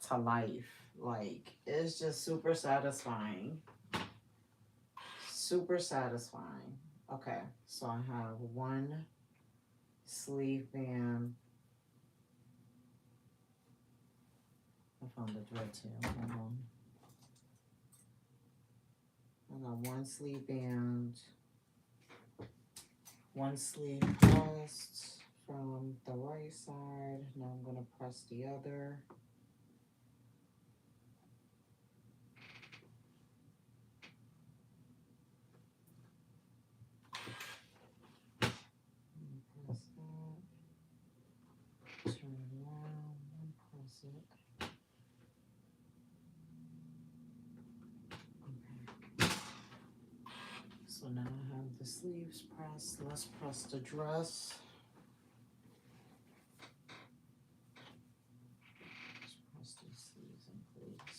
to life. Like, it's just super satisfying. Super satisfying. Okay, so I have one sleeve band. I found the thread tail. Hold on. I got one sleeve band, one sleeve pressed from the right side. Now I'm gonna press the other. Press that. Turn it around and press it. Okay. So now I have the sleeves pressed. Let's press the dress. Let's press these sleeves in place.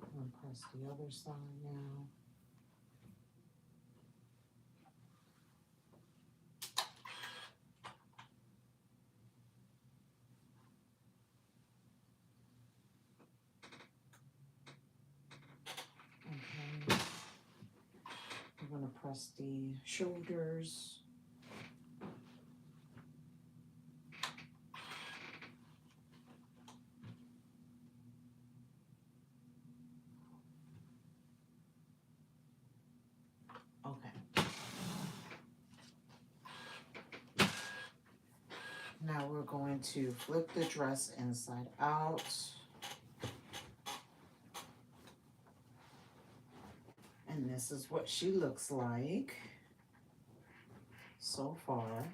I'm gonna press the other side now. Okay. I'm gonna press the shoulders. Okay. Now we're going to flip the dress inside out. And this is what she looks like so far.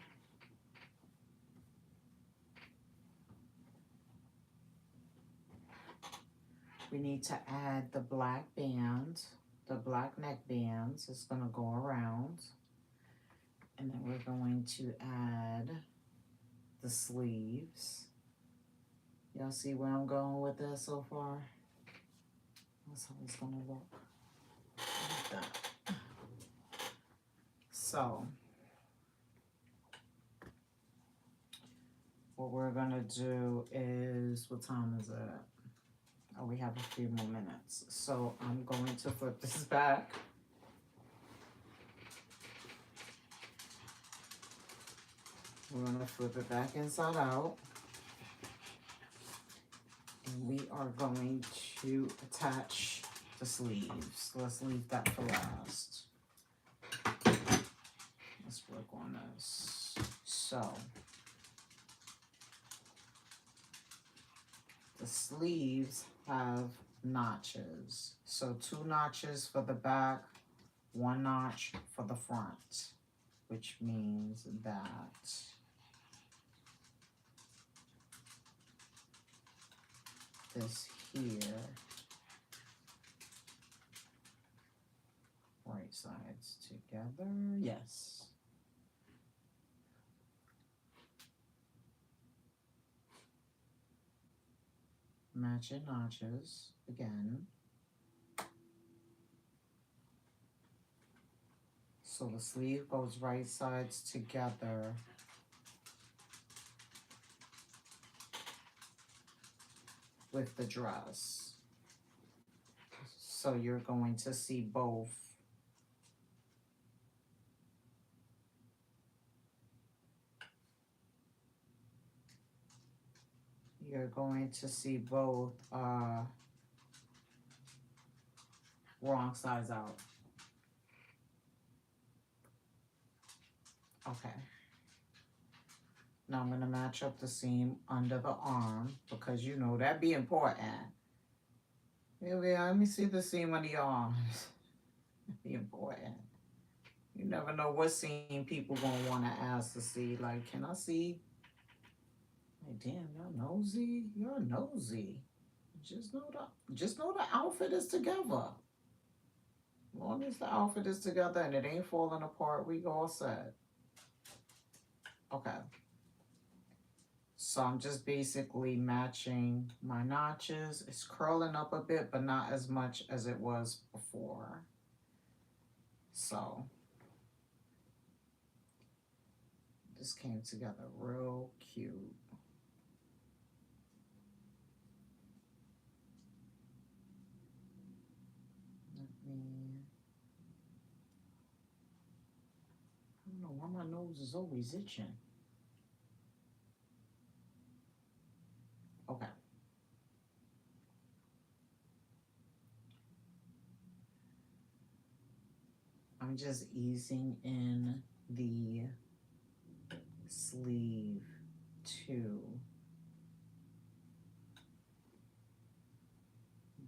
We need to add the black band, the black neck bands. It's gonna go around. And then we're going to add the sleeves. Y'all see where I'm going with this so far? That's how it's gonna look. Like that. So, what we're gonna do is, what time is it? Oh, we have a few more minutes. So I'm going to flip this back. We're gonna flip it back inside out. And we are going to attach the sleeves. Let's leave that for last. Let's work on this. So, the sleeves have notches. So 2 notches for the back, 1 notch for the front, which means that this here, right sides together, yes. Matching notches again. So the sleeve goes right sides together. With the dress. So you're going to see both. You're going to see both wrong sides out. Okay. Now I'm going to match up the seam under the arm because you know that'd be important. Here we are. Let me see the seam under your arms. That'd be important. You never know what seam people gonna want to ask to see. Like, can I see? Like, damn, you're nosy. You're nosy. Just know the outfit is together. As long as the outfit is together and it ain't falling apart, we all set. Okay. So I'm just basically matching my notches. It's curling up a bit, but not as much as it was before. So this came together real cute. I don't know why my nose is always itching. Okay. I'm just easing in the sleeve to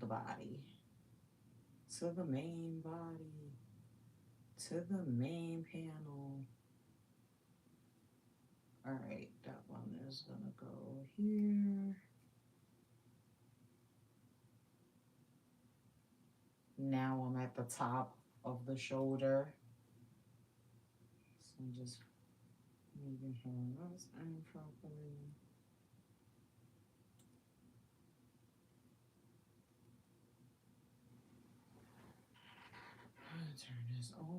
the body, to the main body, to the main panel. All right, that one is gonna go here. Now I'm at the top of the shoulder. So I'm just moving her nice and properly. Turn this over.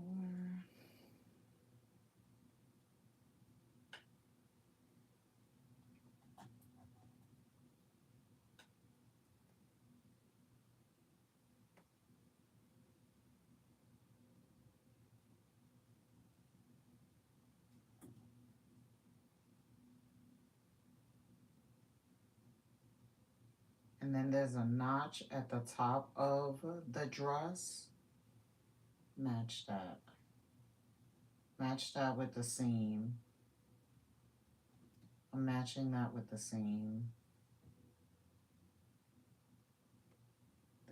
And then there's a notch at the top of the dress. Match that. Match that with the seam. I'm matching that with the seam.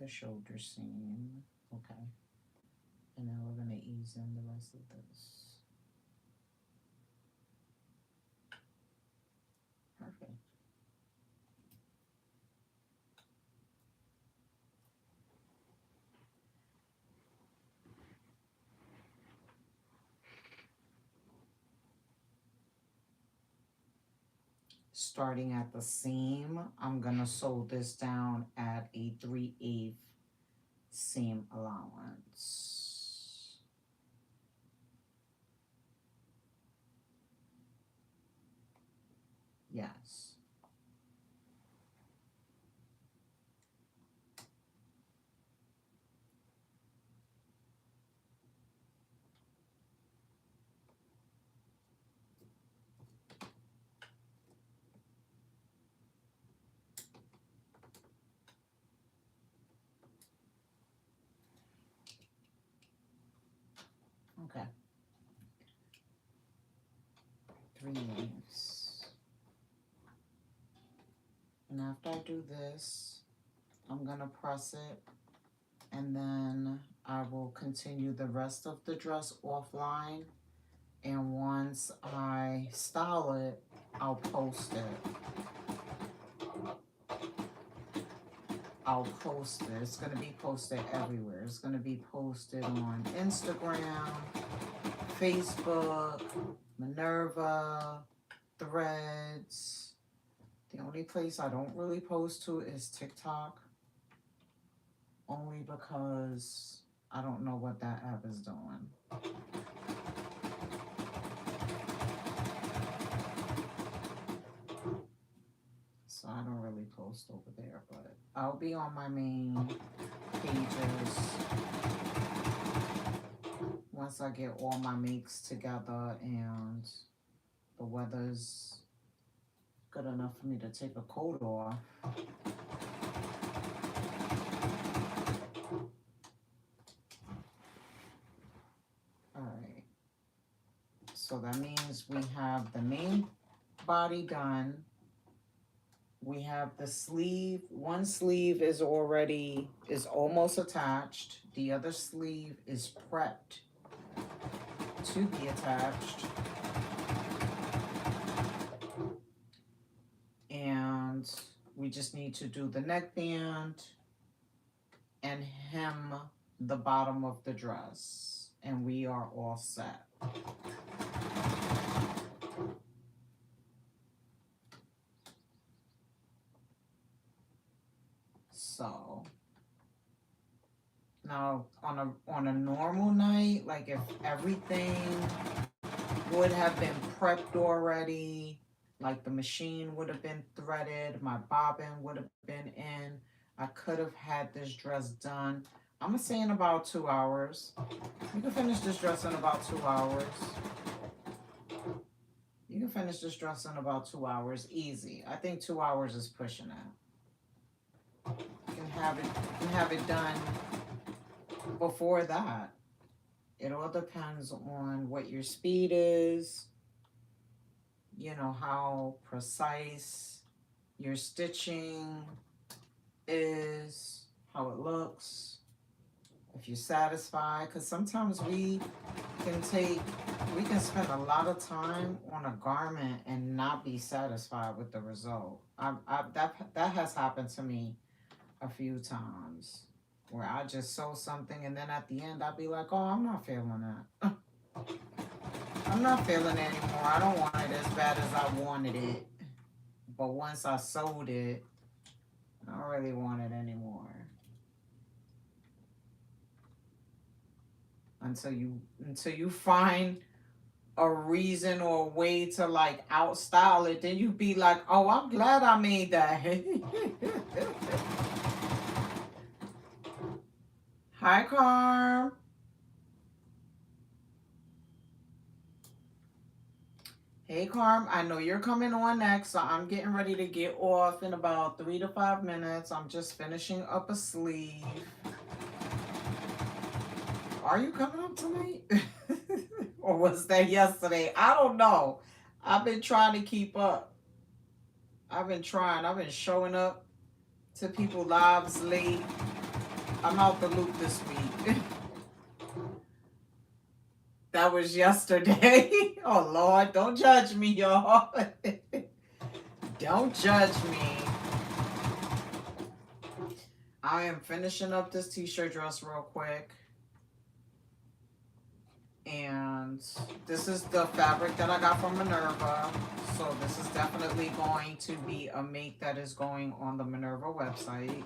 The shoulder seam. Okay. And now we're going to ease in the rest of this. Perfect. Starting at the seam, I'm gonna sew this down at a 3/8 seam allowance. Yes. Okay. 3/8. And after I do this, I'm gonna press it, and then I will continue the rest of the dress offline. And once I style it, I'll post it. I'll post it. It's going to be posted everywhere. It's going to be posted on Instagram, Facebook, Minerva, Threads. The only place I don't really post to is TikTok, only because I don't know what that app is doing. So I don't really post over there, but I'll be on my main pages once I get all my makes together and the weather's good enough for me to take a coat off. Alright, so that means we have the main body done. We have the sleeve. One sleeve is almost attached. The other sleeve is prepped to be attached. And we just need to do the neckband and hem the bottom of the dress, and we are all set. So Now, on a normal night, like if everything would have been prepped already, like the machine would have been threaded, my bobbin would have been in, I could have had this dress done. I'm gonna say in about 2 hours. You can finish this dress in about 2 hours. You can finish this dress in about 2 hours, easy. I think 2 hours is pushing it. You can have it done before that. It all depends on what your speed is, how precise your stitching is, how it looks, if you're satisfied. Because sometimes can take, we can spend a lot of time on a garment and not be satisfied with the result. That has happened to me a few times where I just sew something and then at the end I'll be like, oh, I'm not feeling that. I'm not feeling it anymore. I don't want it as bad as I wanted it. But once I sewed it, I don't really want it anymore. Until you find a reason or a way to like outstyle it, then you be like, oh, I'm glad I made that. Hi, Carm. Hey, Carm, I know you're coming on next, so I'm getting ready to get off in about 3 to 5 minutes. I'm just finishing up a sleeve. Are you coming up tonight? Or was that yesterday? I don't know. I've been trying to keep up. I've been trying. I've been showing up to people lives late. I'm out the loop this week. That was yesterday. Oh, Lord. Don't judge me, y'all. Don't judge me. I am finishing up this t-shirt dress real quick. And this is the fabric that I got from Minerva. So this is definitely going to be a make that is going on the Minerva website.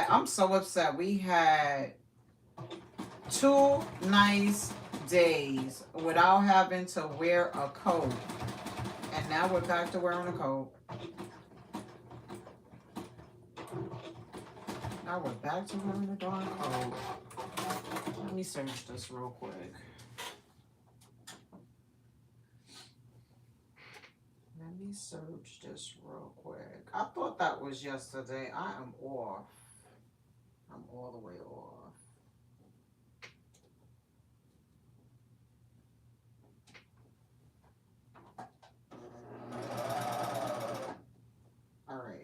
I'm so upset. We had 2 nice days without having to wear a coat. And now we're back to wearing a coat. Now we're back to wearing a darn coat. Let me search this real quick. Let me search this real quick. I thought that was yesterday. I am off. I'm all the way off. All right.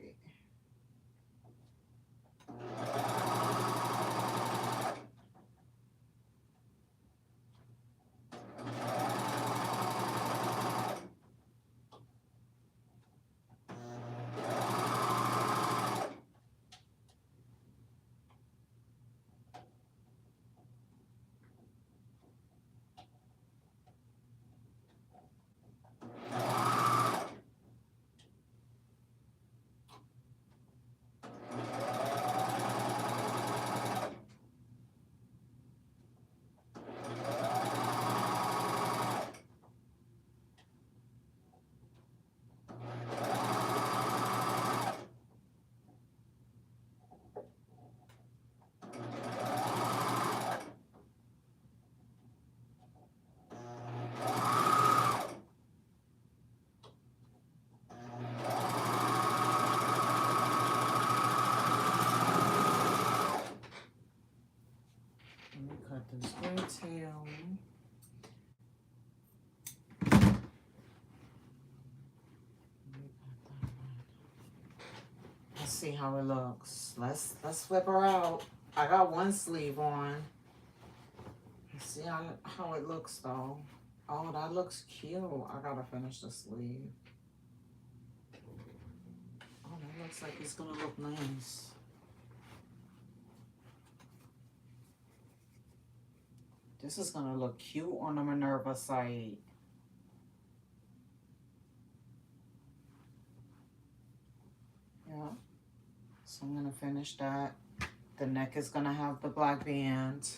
This gray tail. Let's see how it looks. Let's flip her out. I got one sleeve on. Let's see how it looks though. Oh, that looks cute. I gotta finish the sleeve. Oh, that looks like it's gonna look nice. This is gonna look cute on the Minerva site. Yeah. So So I'm gonna finish that. The neck is gonna have the black band.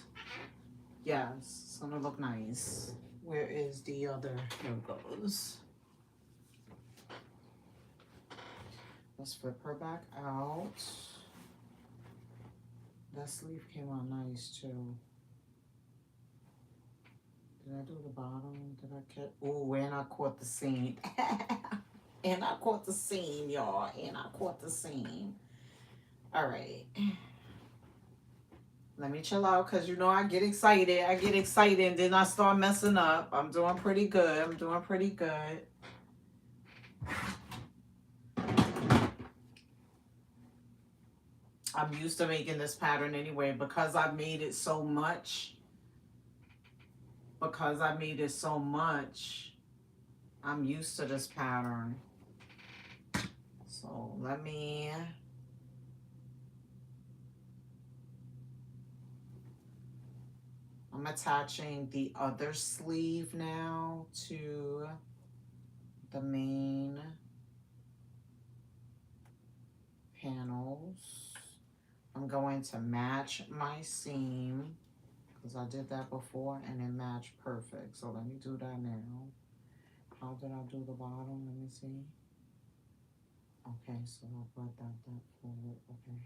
Yes, it's gonna look nice. Where is the other? Here it goes. Let's flip her back out. That sleeve came out nice too. Did I do the bottom? Did I catch? Oh, and I caught the seam. And I caught the seam, y'all. And I caught the seam. All right. Let me chill out because you know I get excited. I get excited and then I start messing up. I'm doing pretty good. I'm doing pretty good. I'm used to making this pattern anyway because I made it so much. Because I made it so much, I'm used to this pattern. So I'm attaching the other sleeve now to the main panels. I'm going to match my seam because I did that before and it matched perfect. So let me do that now. How did I do the bottom? Let me see. Okay, so I brought that forward. Okay.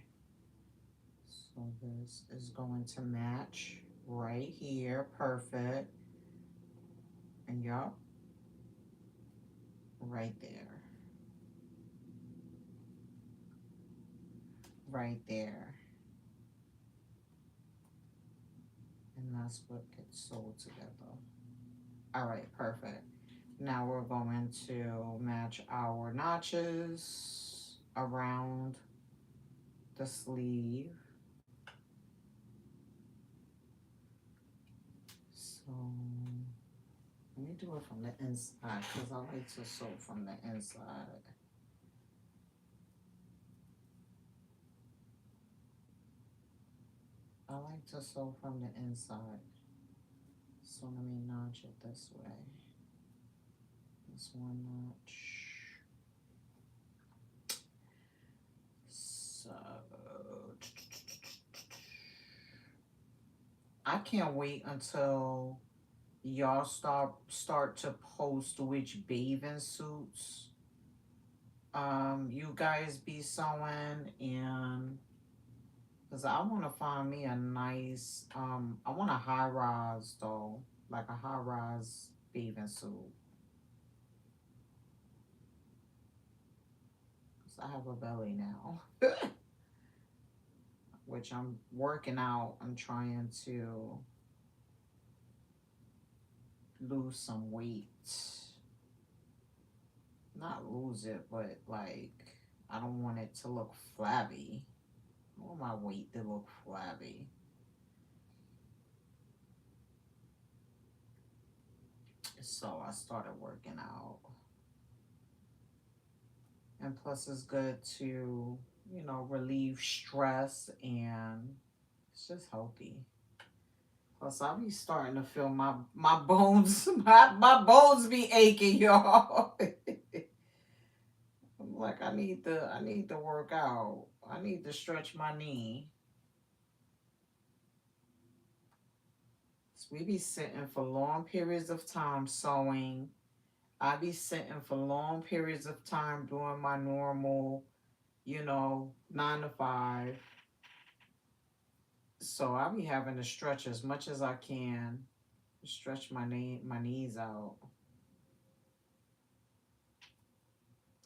So this is going to match right here. Perfect. And yup, right there. Right there. And that's what gets sewed together. All right, perfect. Now we're going to match our notches around the sleeve. So let me do it from the inside because I like to sew from the inside. I like to sew from the inside. So let me notch it this way. This one notch. So I can't wait until y'all start to post which bathing suits you guys be sewing, and because I want to find me a nice I want a high rise though, like a high rise bathing suit. Because I have a belly now. Which I'm working out. I'm trying to lose some weight. Not lose it, but like I don't want it to look flabby. I want my weight to look flabby. So I started working out. And plus it's good to, you know, relieve stress and it's just healthy. Plus I be starting to feel my bones my bones be aching, y'all. I'm like I need to work out. I need to stretch my knee. So we be sitting for long periods of time sewing. I be sitting for long periods of time doing my normal, you know, 9 to 5. So I be having to stretch as much as I can, stretch my knees out.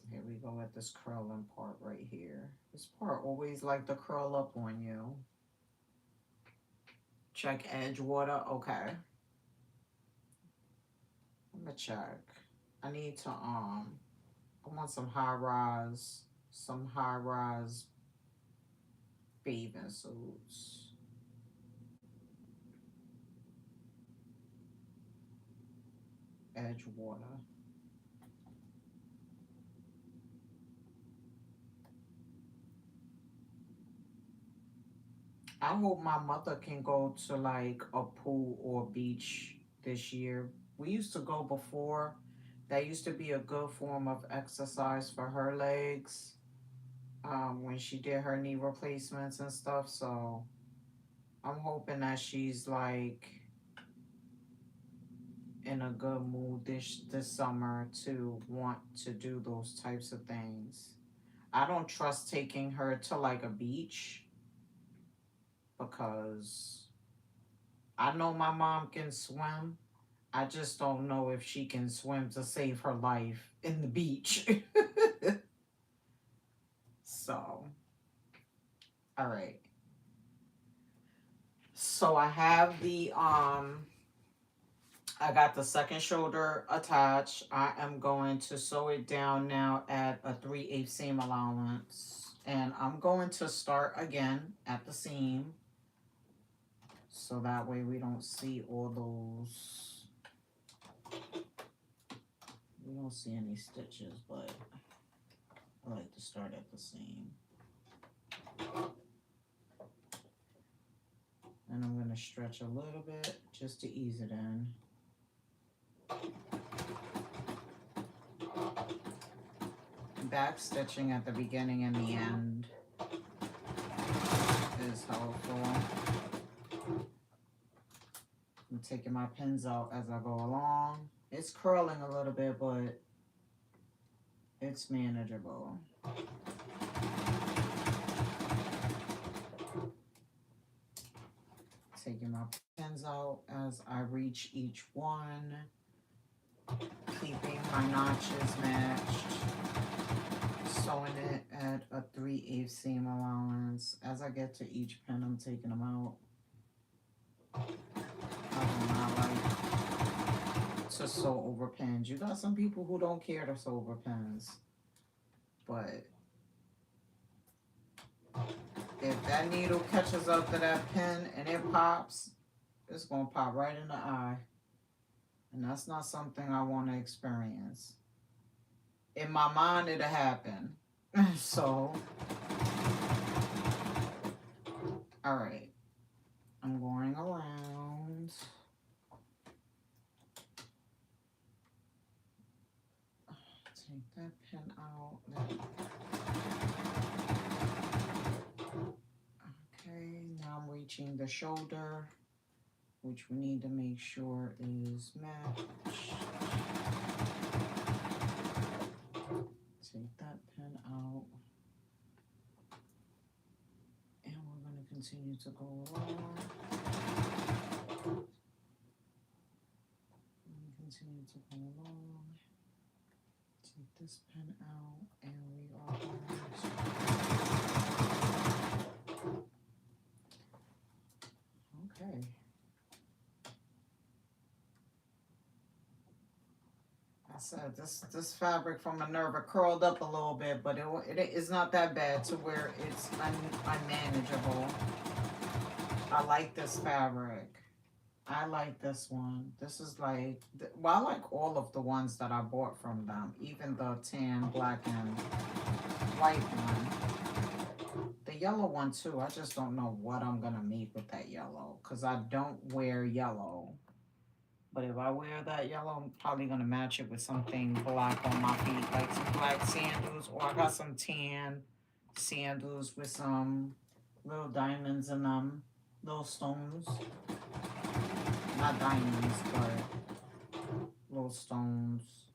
Here we go at this curling part right here. This part always like to curl up on you. Check edge water. Okay. I'm gonna check. I need to I want some high rise bathing suits. Edge water. I hope my mother can go to like a pool or beach this year. We used to go before. That used to be a good form of exercise for her legs. when she did her knee replacements and stuff. So I'm hoping that she's like in a good mood this summer to want to do those types of things. I don't trust taking her to like a beach because I know my mom can swim. I just don't know if she can swim to save her life in the beach. So, all right. So I got the second shoulder attached. I am going to sew it down now at a 3/8 seam allowance. And I'm going to start again at the seam. So that way we don't see all those, we don't see any stitches, but I like to start at the seam. And I'm going to stretch a little bit just to ease it in. Back stitching at the beginning and the end is helpful. I'm taking my pins out as I go along. It's curling a little bit, but it's manageable. Taking my pins out as I reach each one, keeping my notches matched, sewing it at a 3/8 seam allowance. As I get to each pin, I'm taking them out. I do not like to sew over pins. You got some people who don't care to sew over pins, but if that needle catches up to that pin and it pops, it's gonna pop right in the eye. And that's not something I want to experience. In my mind, it'll happen. So, all right. I'm going around. Take that pin out. Okay, now I'm reaching the shoulder, which we need to make sure is matched. Take that pin out. And we're going to continue to go along. Continue to go along. Take this pin out, and we are going to. Okay. I said this fabric from Minerva curled up a little bit, but it is not that bad to where it's unmanageable. I like this fabric. I like this one. This is like, well, I like all of the ones that I bought from them, even the tan, black, and white one. The yellow one too. I just don't know what I'm gonna make with that yellow because I don't wear yellow. But if I wear that yellow, I'm probably gonna match it with something black on my feet, like some black sandals, or I got some tan sandals with some little diamonds in them, little stones. Not diamonds, but little stones.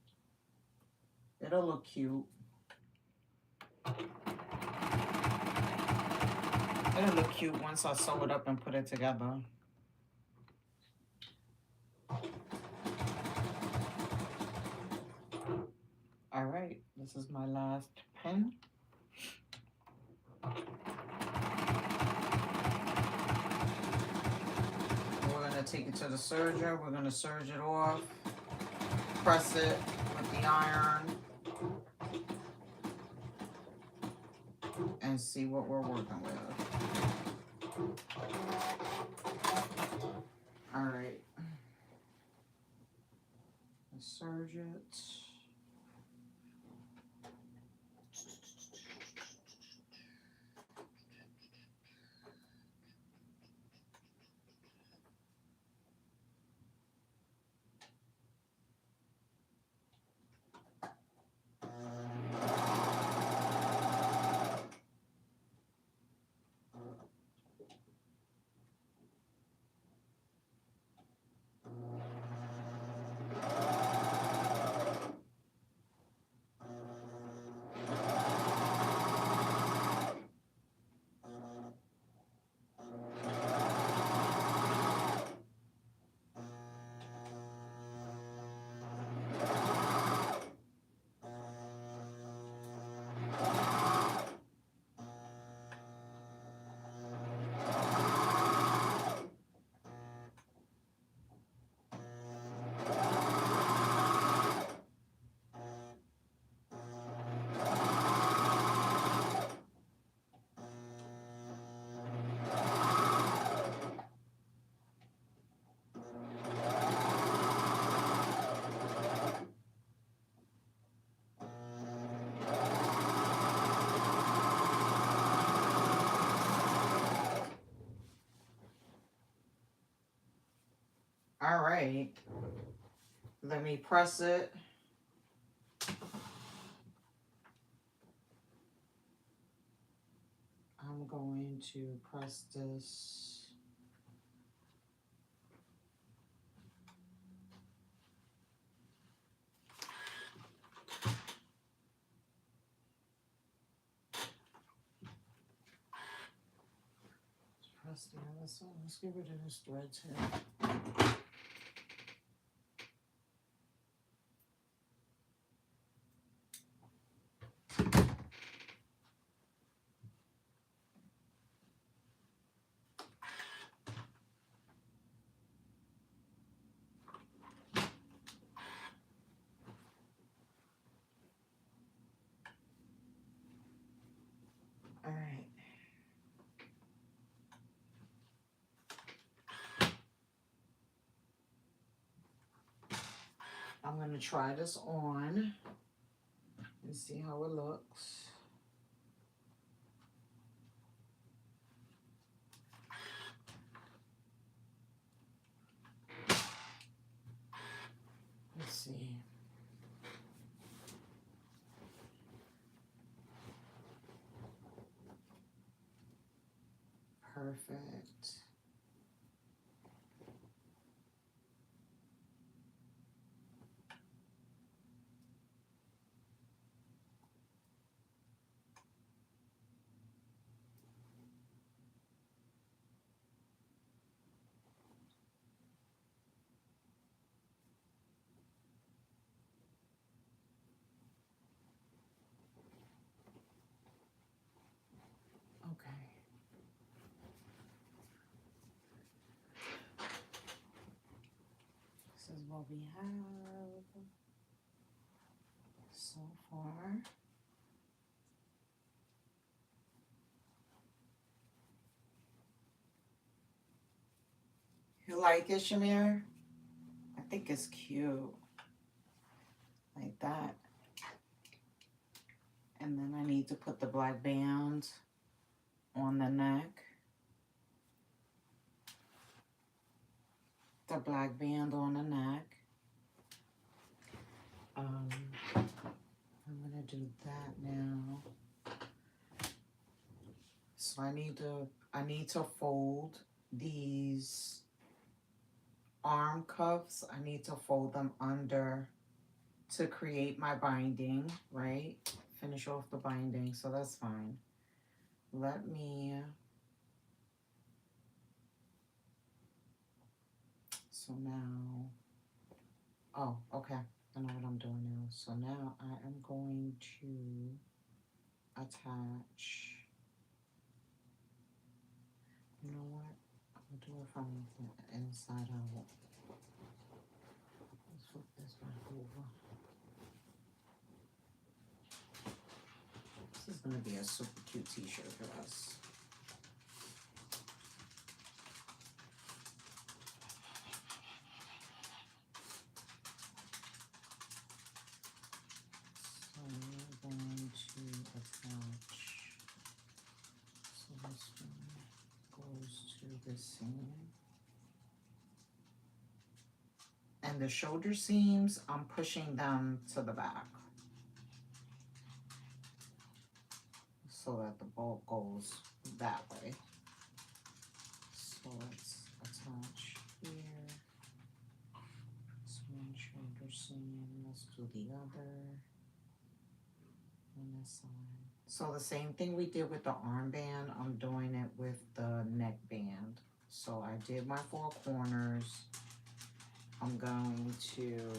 It'll look cute. It'll look cute once I sew it up and put it together. All right, this is my last pin. We're gonna take it to the serger. We're gonna serge it off, press it with the iron, and see what we're working with. All right, let's serge it. All right. Let me press it. I'm going to press this. Press the other side. Let's get rid of this thread too. All right. I'm going to try this on and see how it looks. Let's see. Perfect. Okay. This is what we have so far. You like it, Shamir? I think it's cute. Like that. And then I need to put the black band on the neck. The black band on the neck. I'm gonna do that now. So I need to fold these arm cuffs. I need to fold them under to create my binding, right? Finish off the binding, so that's fine. Let me, so now, oh, okay. I know what I'm doing now. So now I am going to attach, you know what? I'm gonna do it from the inside out. Let's flip this back over. This is gonna be a super cute t-shirt for us. So we're going to attach, so this one goes to the seam. And the shoulder seams, I'm pushing them to the back so that the bolt goes that way. So let's attach here. This one shoulder seam, let's do the other on this side. So the same thing we did with the armband, I'm doing it with the neckband. So I did my 4 corners. I'm going to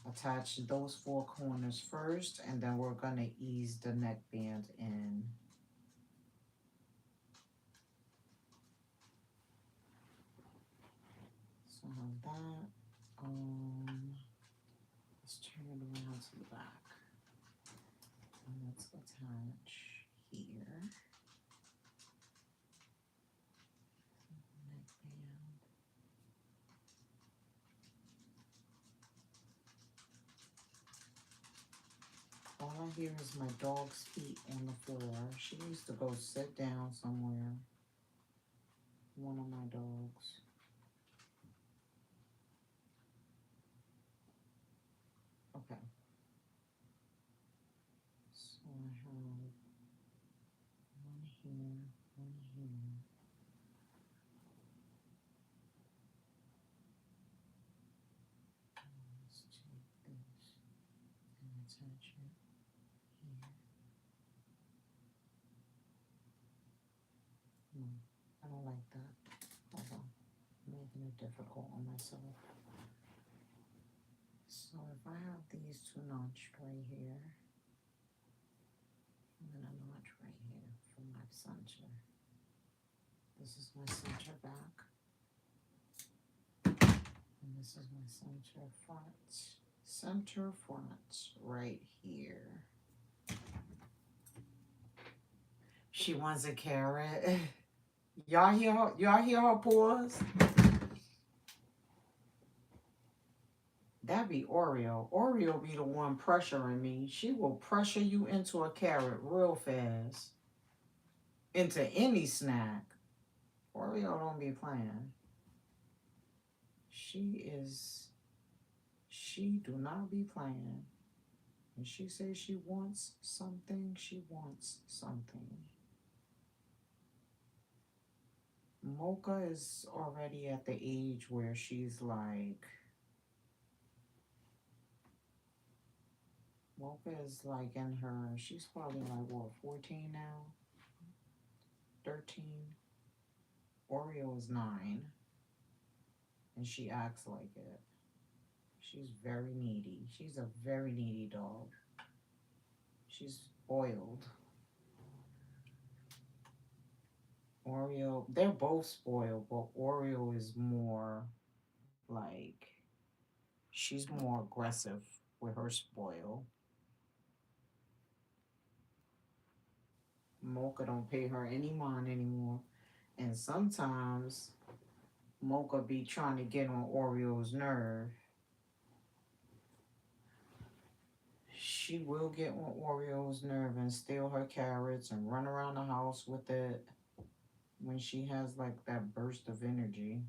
attach those 4 corners first, and then we're going to ease the neckband in. So I have that. Let's turn it around to the back. And let's attach here. Neckband. All I hear is my dog's feet on the floor. She needs to go sit down somewhere. One of my dogs. Okay. So I have one here, one here. Let's take this and attach it here. No, I don't like that. Hold on. I'm making it difficult on myself. So if I have these two notched right here, I'm gonna notch right here for my center. This is my center back. And this is my center front. Center front right here. She wants a carrot. Y'all hear her pause? That be Oreo. Oreo be the one pressuring me. She will pressure you into a carrot real fast. Into any snack. Oreo don't be playing. She do not be playing. When she says she wants something, she wants something. Mocha is already at the age where she's like, Mocha is like in her, she's probably like, what, 14 now? 13? Oreo is 9. And she acts like it. She's very needy. She's a very needy dog. She's spoiled. Oreo, they're both spoiled, but Oreo is more like, she's more aggressive with her spoil. Mocha don't pay her any mind anymore. And sometimes Mocha be trying to get on Oreo's nerve. She will get on Oreo's nerve and steal her carrots and run around the house with it when she has like that burst of energy.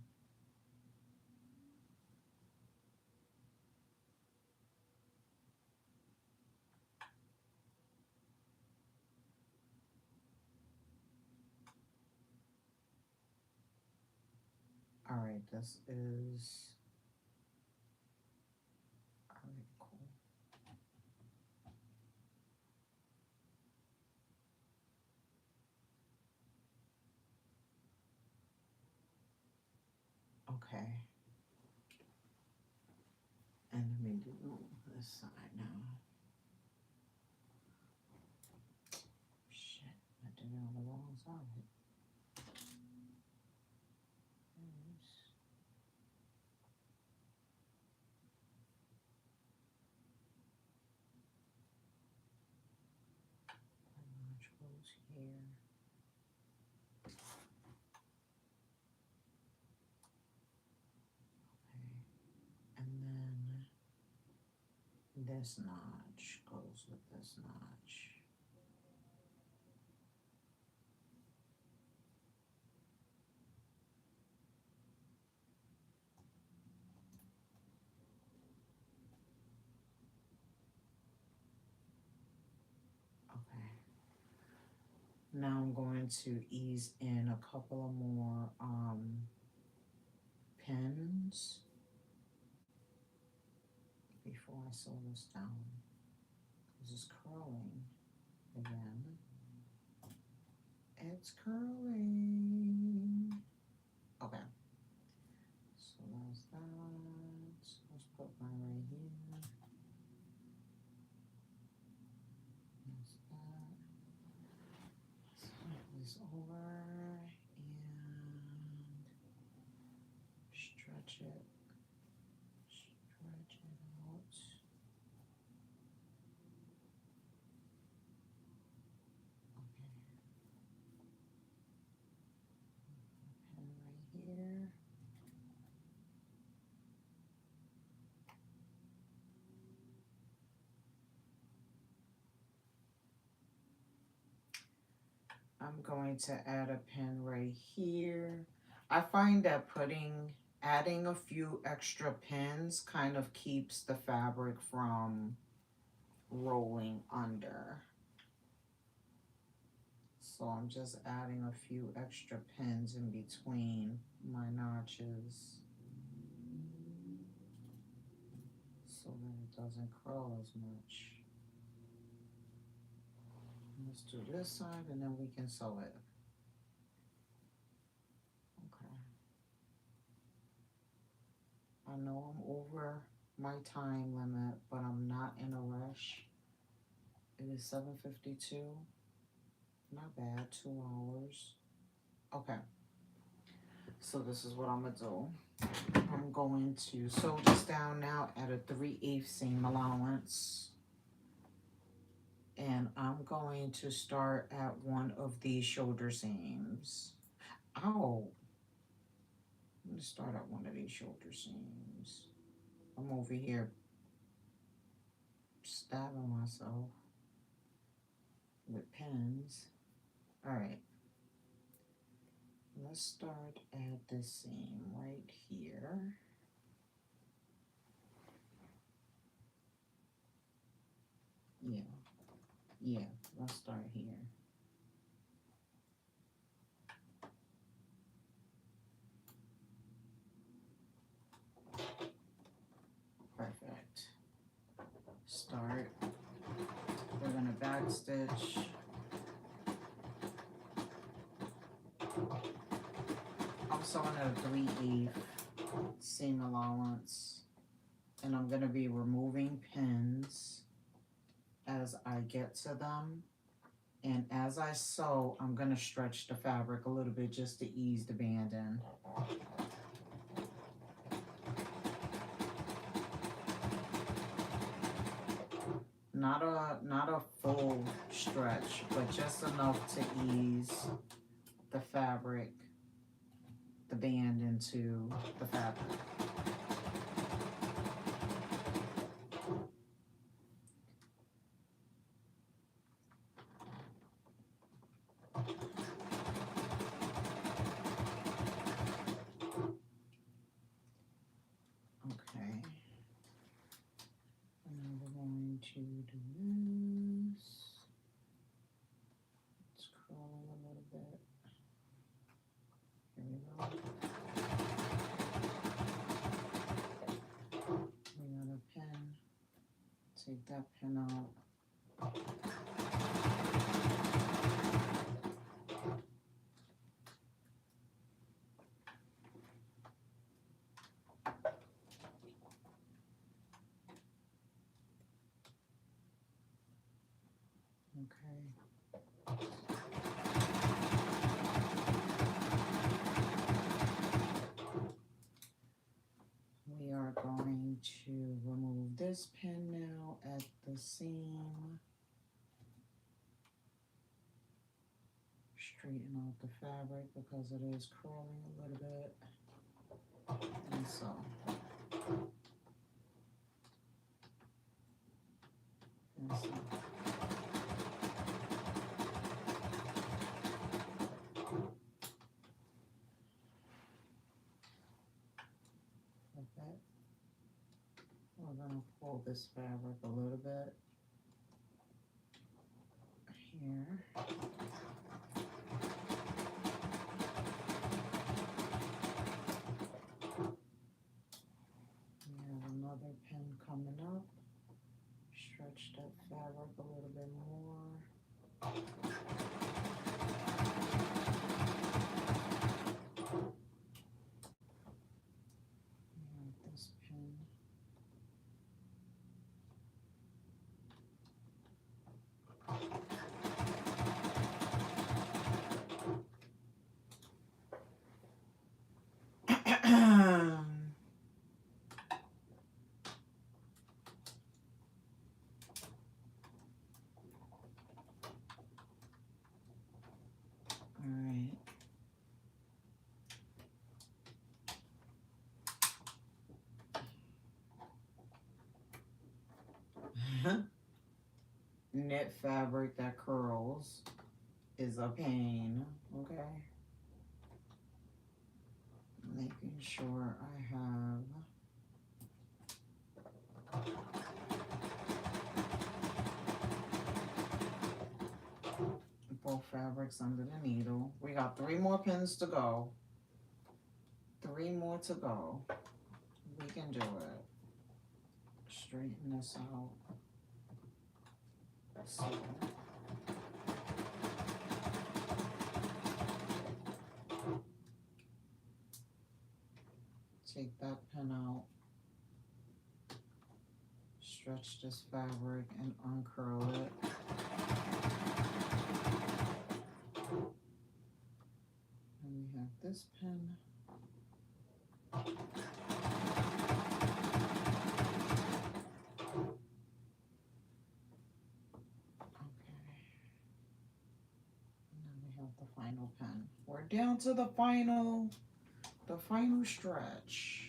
All right, this is all right, cool. Okay. And let me do this side now. Shit, I did it on the wrong side. Notch goes here. Okay. And then this notch goes with this notch. Okay. Now I'm going to ease in a couple of more pins before I sew this down. This is curling again. It's curling. Okay. So that's that. Let's put mine right here. That's that. Let's flip this over and stretch it. Stretch it out. Okay. Pen right here. I'm going to add a pin right here. I find that putting Adding a few extra pins kind of keeps the fabric from rolling under. So I'm just adding a few extra pins in between my notches so that it doesn't curl as much. Let's do this side and then we can sew it. Okay. I know I'm over my time limit, but I'm not in a rush. It is 7:52. Not bad, 2 hours. Okay. So this is what I'm gonna do. I'm going to sew this down now at a 3/8 seam allowance. And I'm going to start at one of these shoulder seams. Oh, I'm gonna start at one of these shoulder seams. I'm over here stabbing myself with pins. All right, let's start at this seam right here. Yeah, let's start here. Perfect. Start. We're gonna back stitch. I'm sewing at a 3/8 seam allowance, and I'm gonna be removing pins as I get to them. And as I sew, I'm gonna stretch the fabric a little bit just to ease the band in. Not a full stretch, but just enough to ease the fabric, the band into the fabric. Okay. And now we're going to do this. It's curling a little bit. Here we go. We got a pin. Take that pin out. Okay. We are going to remove this pin now at the seam. Straighten out the fabric because it is curling a little bit. And so. And so. Okay. We're going to pull this fabric a little bit here. We have another pin coming up. Stretch that fabric a little bit more. This pin. Knit fabric that curls is a pain, okay? Making sure I have both fabrics under the needle. We got 3 more pins to go. 3 more to go. We can do it. Straighten this out. So take that pin out. Stretch this fabric and uncurl it. And we have this pin. The final pen. We're down to the final stretch.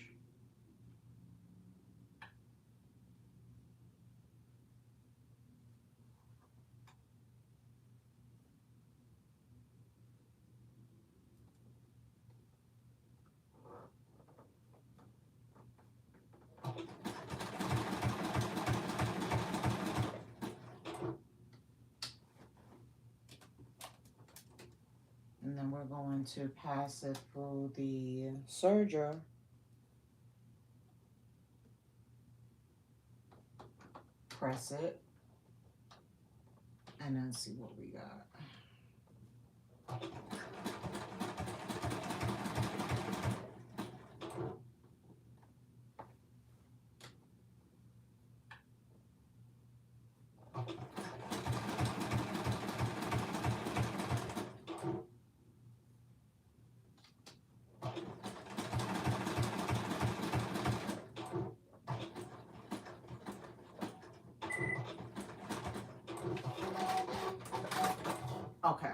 And then we're going to pass it through the serger. Press it. And then see what we got. Okay.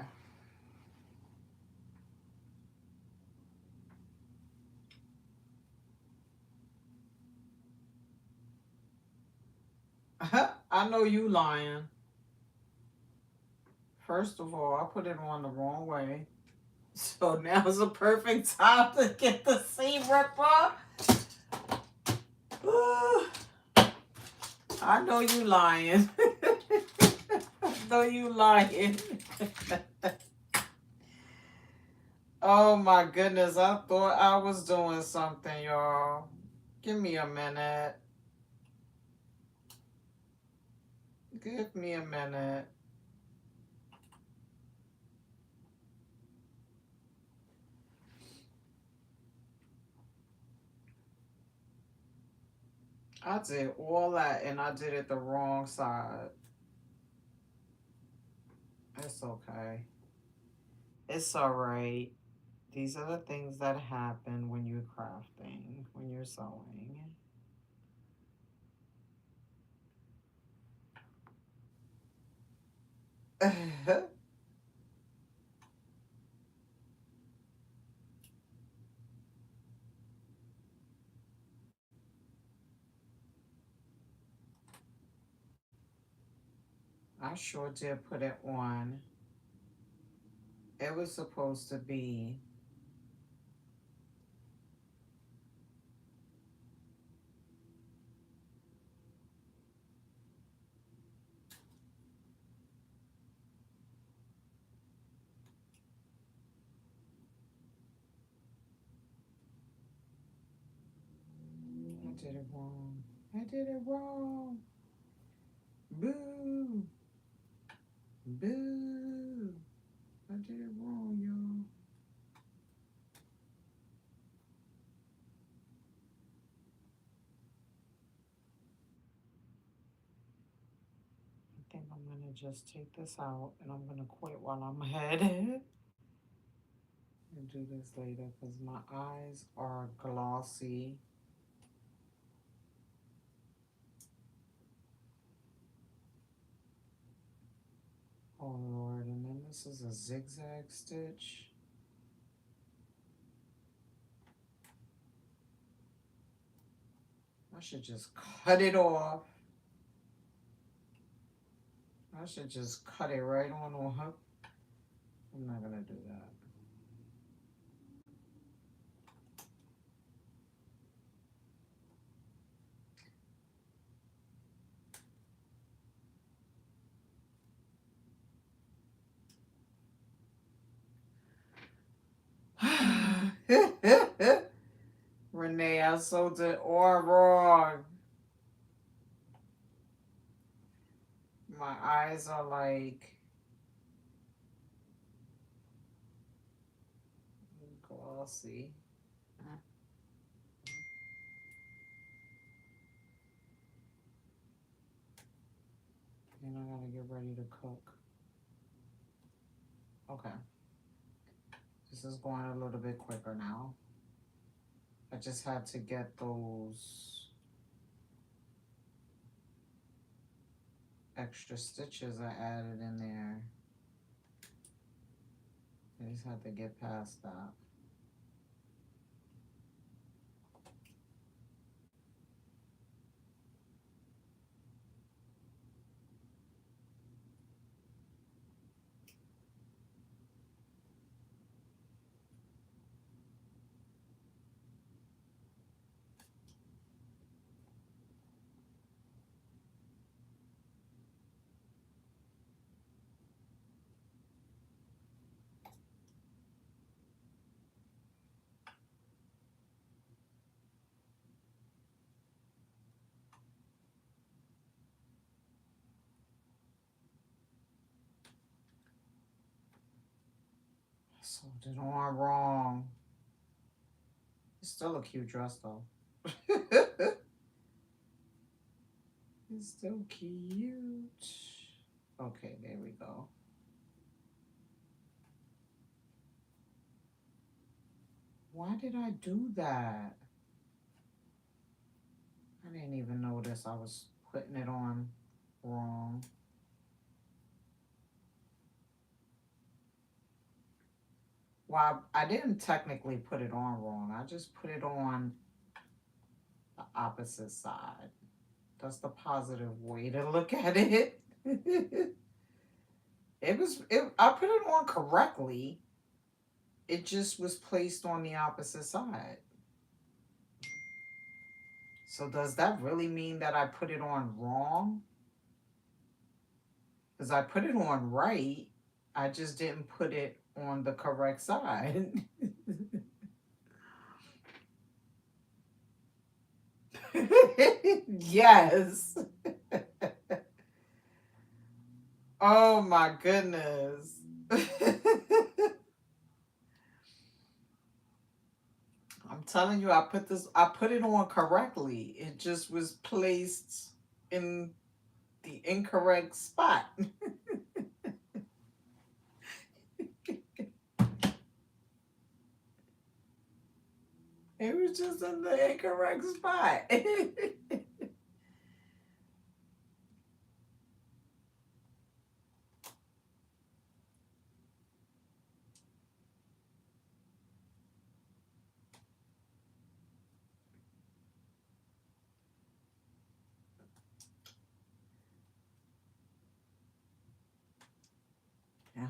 I know you lying. First of all, I put it on the wrong way. So now's the perfect time to get the seam ripper. I know you lying. I know you lying. Oh my goodness, I thought I was doing something, y'all. Give me a minute. Give me a minute. I did all that and I did it the wrong side. It's okay. It's all right. These are the things that happen when you're crafting, when you're sewing. I sure did put it on. It was supposed to be I did it wrong. I did it wrong. Boo. Boo. I did it wrong, y'all. I think I'm gonna just take this out and I'm gonna quit while I'm ahead and do this later because my eyes are glossy. Oh Lord, and then this is a zigzag stitch. I should just cut it off. I should just cut it right on off. I'm not gonna do that. Renee, I sold it all wrong. My eyes are like glossy. And I gotta get ready to cook. Okay. This is going a little bit quicker now. I just had to get those extra stitches I added in there. I just had to get past that. I sold it all wrong. It's still a cute dress though. It's still cute. Okay, there we go. Why did I do that? I didn't even notice I was putting it on wrong. Well, I didn't technically put it on wrong. I just put it on the opposite side. That's the positive way to look at it. I put it on correctly. It just was placed on the opposite side. So does that really mean that I put it on wrong? Because I put it on right. I just didn't put it on the correct side. Yes. Oh my goodness. I'm telling you, I put it on correctly. It just was placed in the incorrect spot. It was just in the incorrect spot. And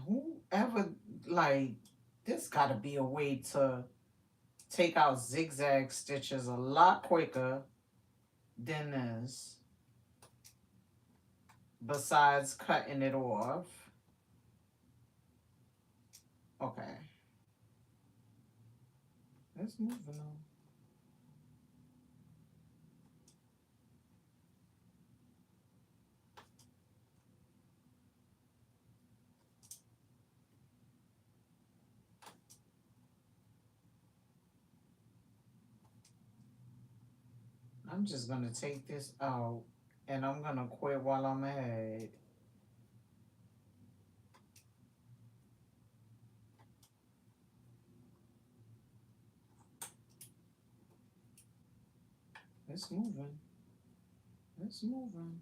whoever, like, this gotta be a way to take out zigzag stitches a lot quicker than this, besides cutting it off. Okay. Let's move on. I'm just gonna take this out and I'm gonna quit while I'm ahead. It's moving. It's moving.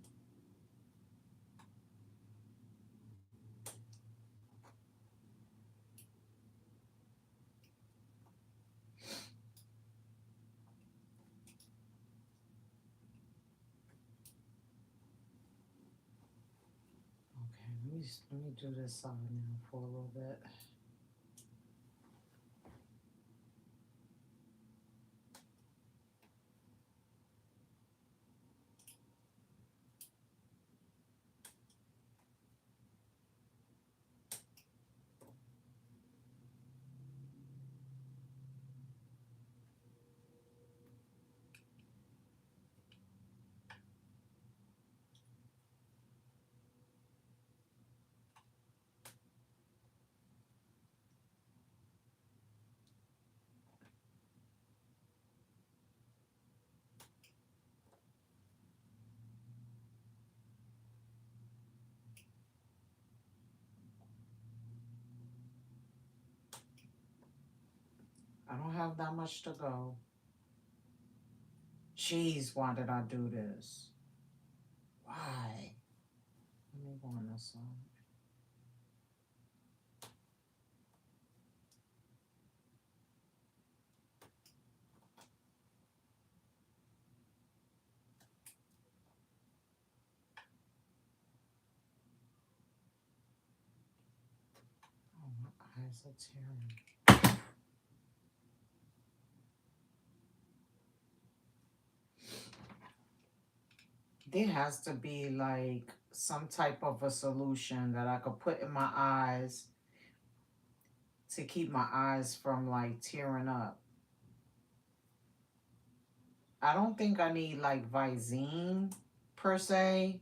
Okay, let me do this side now for a little bit. I don't have that much to go. Jeez, why did I do this? Why? Let me go on this one. Oh, my eyes are tearing. There has to be like some type of a solution that I could put in my eyes to keep my eyes from like tearing up. I don't think I need like Visine per se.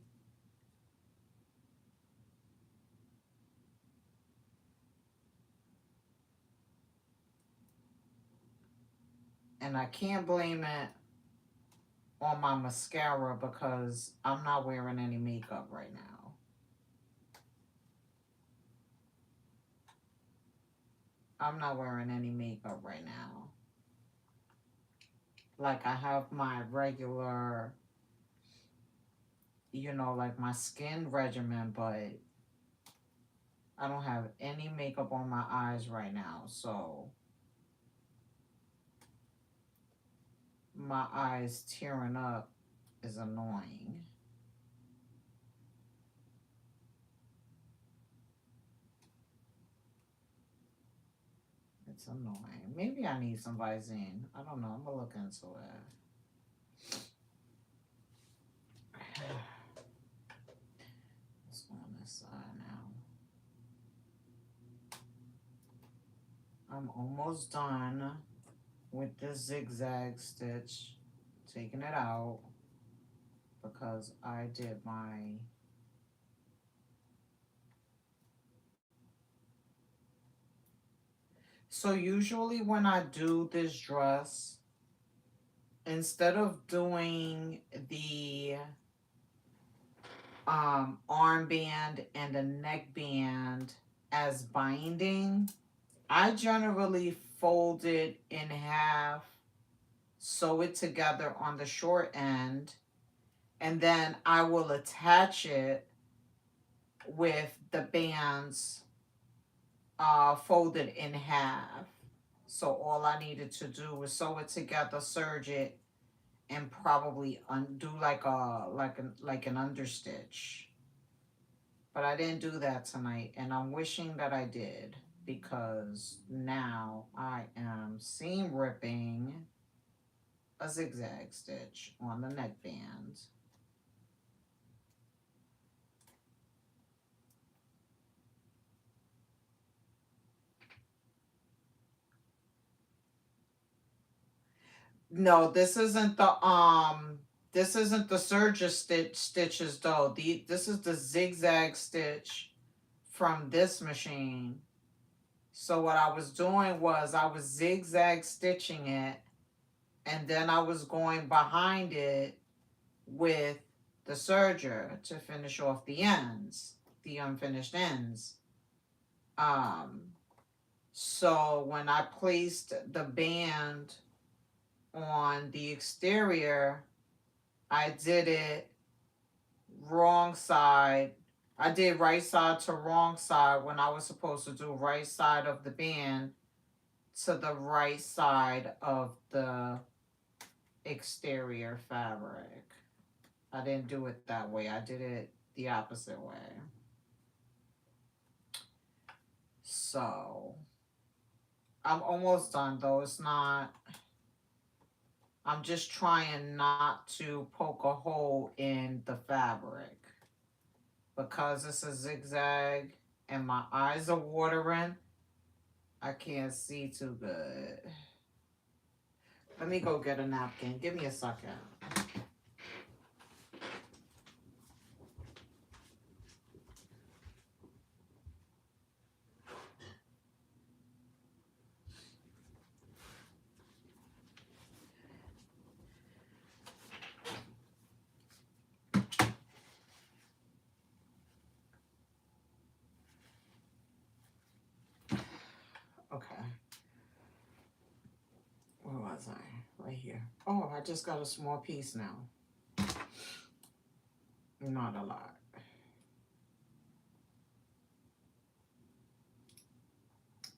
And I can't blame it on my mascara because I'm not wearing any makeup right now. I'm not wearing any makeup right now. Like I have my regular, like my skin regimen, but I don't have any makeup on my eyes right now. So my eyes tearing up is annoying. It's annoying. Maybe I need some Visine. I don't know. I'm gonna look into it. Let's go on this side now. I'm almost done with this zigzag stitch. Taking it out because I did my So usually when I do this dress, instead of doing the armband and the neckband as binding, I generally fold it in half, sew it together on the short end, and then I will attach it with the bands folded in half. So all I needed to do was sew it together, serge it, and probably undo like an understitch. But I didn't do that tonight, and I'm wishing that I did because now I am seam ripping a zigzag stitch on the neckband. No, this isn't the serger stitches though. This is the zigzag stitch from this machine. So what I was doing was I was zigzag stitching it, and then I was going behind it with the serger to finish off the ends, the unfinished ends. Um, so when I placed the band on the exterior, I did it wrong side. I did right side to wrong side when I was supposed to do right side of the band to the right side of the exterior fabric. I didn't do it that way. I did it the opposite way. So I'm almost done though. It's not, I'm just trying not to poke a hole in the fabric because it's a zigzag and my eyes are watering. I can't see too good. Let me go get a napkin. Give me a second. Okay. was I? Right here. Oh, I just got a small piece now. Not a lot.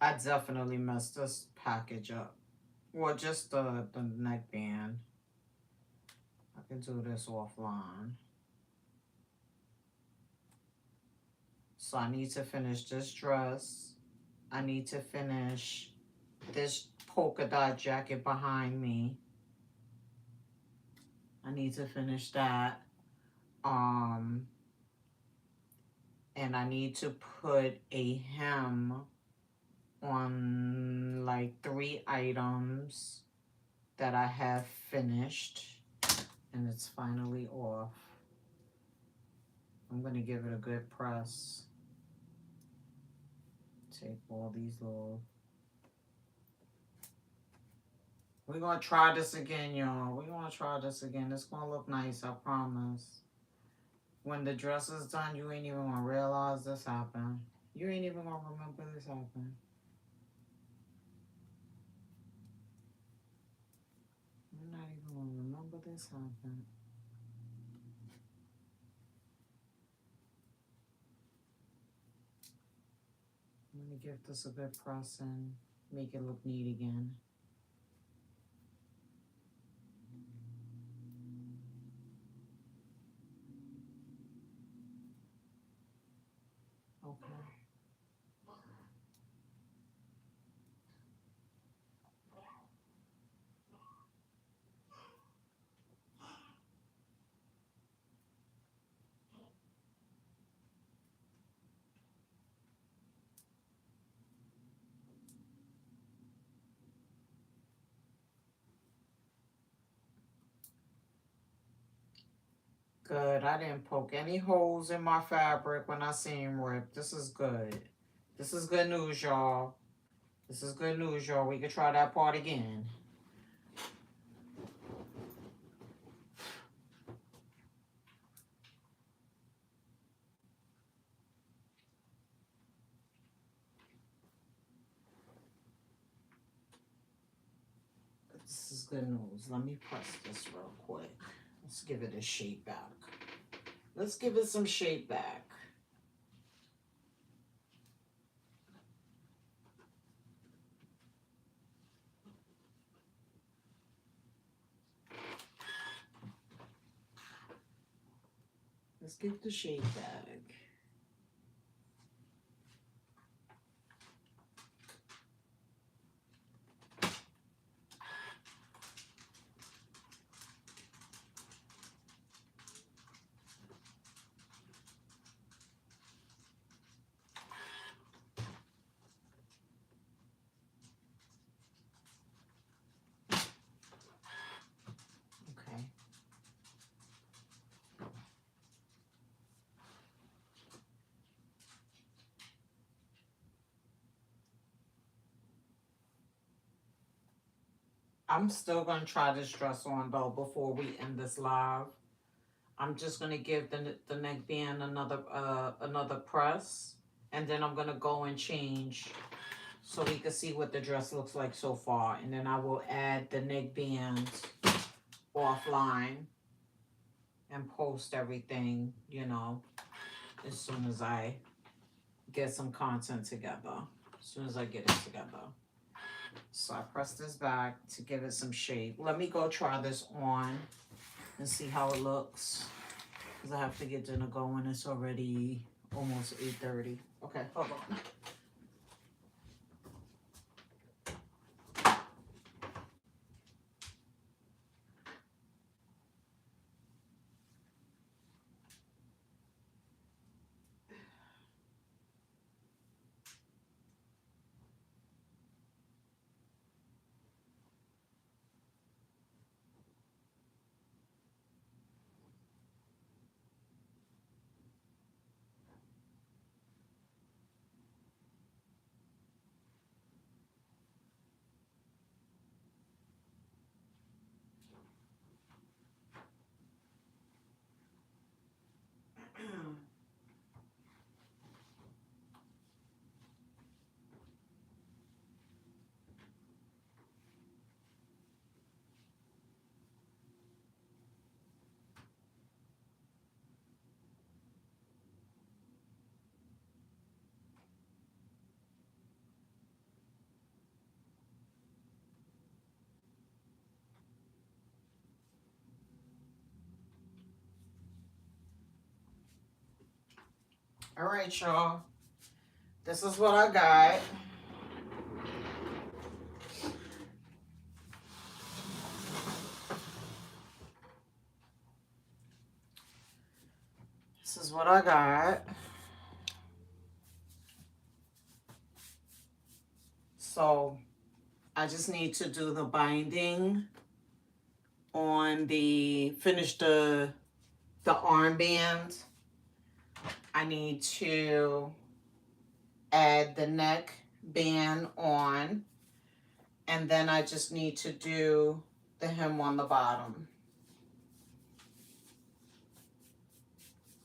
I definitely messed this package up. Well, just the neckband. I can do this offline. So I need to finish this dress. I need to finish this polka dot jacket behind me. I need to finish that. And I need to put a hem on like 3 items that I have finished, and it's finally off. I'm gonna give it a good press. Take all these little... We're gonna try this again, y'all. We're gonna try this again. It's gonna look nice, I promise. When the dress is done, you ain't even gonna realize this happened. You ain't even gonna remember this happened. You're not even gonna remember this happened. I'm gonna give this a good press and make it look neat again. Okay. Good. I didn't poke any holes in my fabric when I seam rip. This is good. This is good news, y'all. This is good news, y'all. We can try that part again. This is good news. Let me press this real quick. Let's give it a shape back. Let's give it some shape back. Let's give the shape back. Okay. I'm still gonna try this dress on though before we end this live. I'm just gonna give the neckband another press, and then I'm gonna go and change so we can see what the dress looks like so far, and then I will add the neckband offline and post everything, you know, as soon as I get some content together. As soon as I get it together. So I press this back to give it some shape. Let me go try this on and see how it looks, because I have to get dinner going. It's already almost 8:30. Okay, hold on. All right, y'all. This is what I got. This is what I got. So I just need to do the binding on finish the armband. I need to add the neck band on, and then I just need to do the hem on the bottom.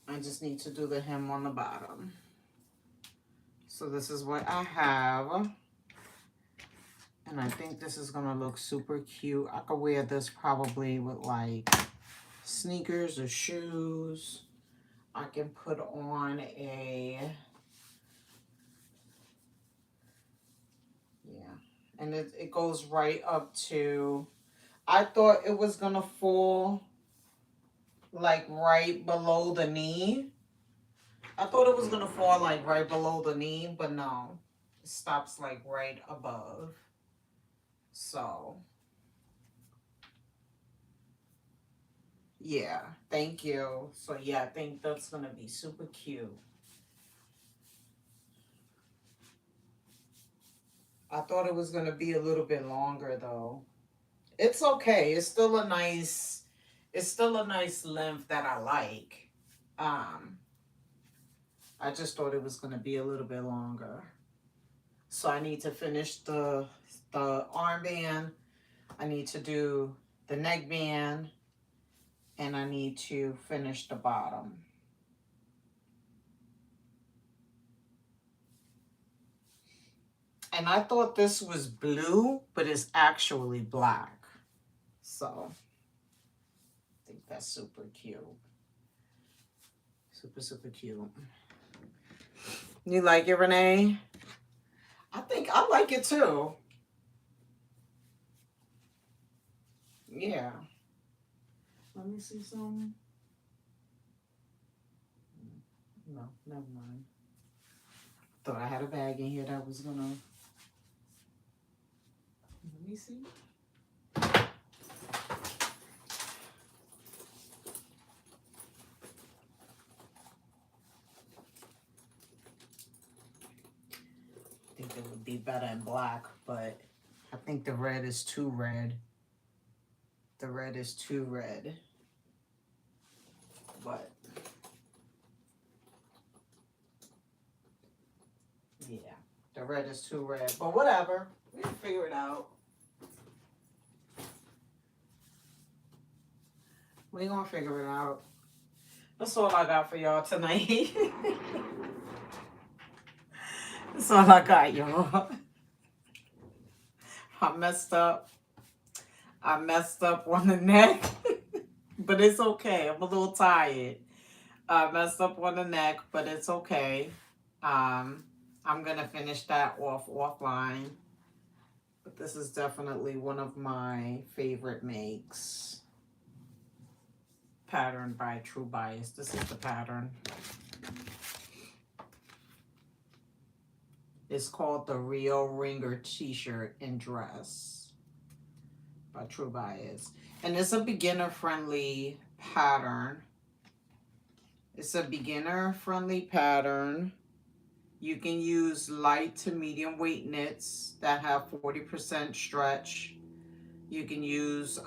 I just need to do the hem on the bottom. So this is what I have. And I think this is gonna look super cute. I could wear this probably with like sneakers or shoes. I can put on and it goes right up to, I thought it was gonna fall like right below the knee. I thought it was gonna fall like right below the knee, but no, it stops like right above. So yeah, thank you. So yeah, I think that's gonna be super cute. I thought it was gonna be a little bit longer though. It's okay. It's still a nice length that I like. Um, I just thought it was gonna be a little bit longer. So I need to finish the armband. I need to do the neckband, and I need to finish the bottom. And I thought this was blue, but it's actually black. So I think that's super cute. Super, super cute. You like it, Renee? I think I like it too. Yeah. Let me see some. No, never mind. Thought I had a bag in here that was gonna. Let me see. I think it would be better in black, but I think the red is too red. The red is too red. But yeah, the red is too red. But whatever. We'll figure it out. We're gonna figure it out. That's all I got for y'all tonight. That's all I got, y'all. I messed up. I messed up on the neck. But it's okay. I'm a little tired. I messed up on the neck, but it's okay. I'm gonna finish that offline. But this is definitely one of my favorite makes. Pattern by True Bias. This is the pattern. It's called the Rio Ringer T-shirt and dress by True Bias. And it's a beginner-friendly pattern. It's a beginner-friendly pattern. You can use light to medium weight knits that have 40% stretch. You can use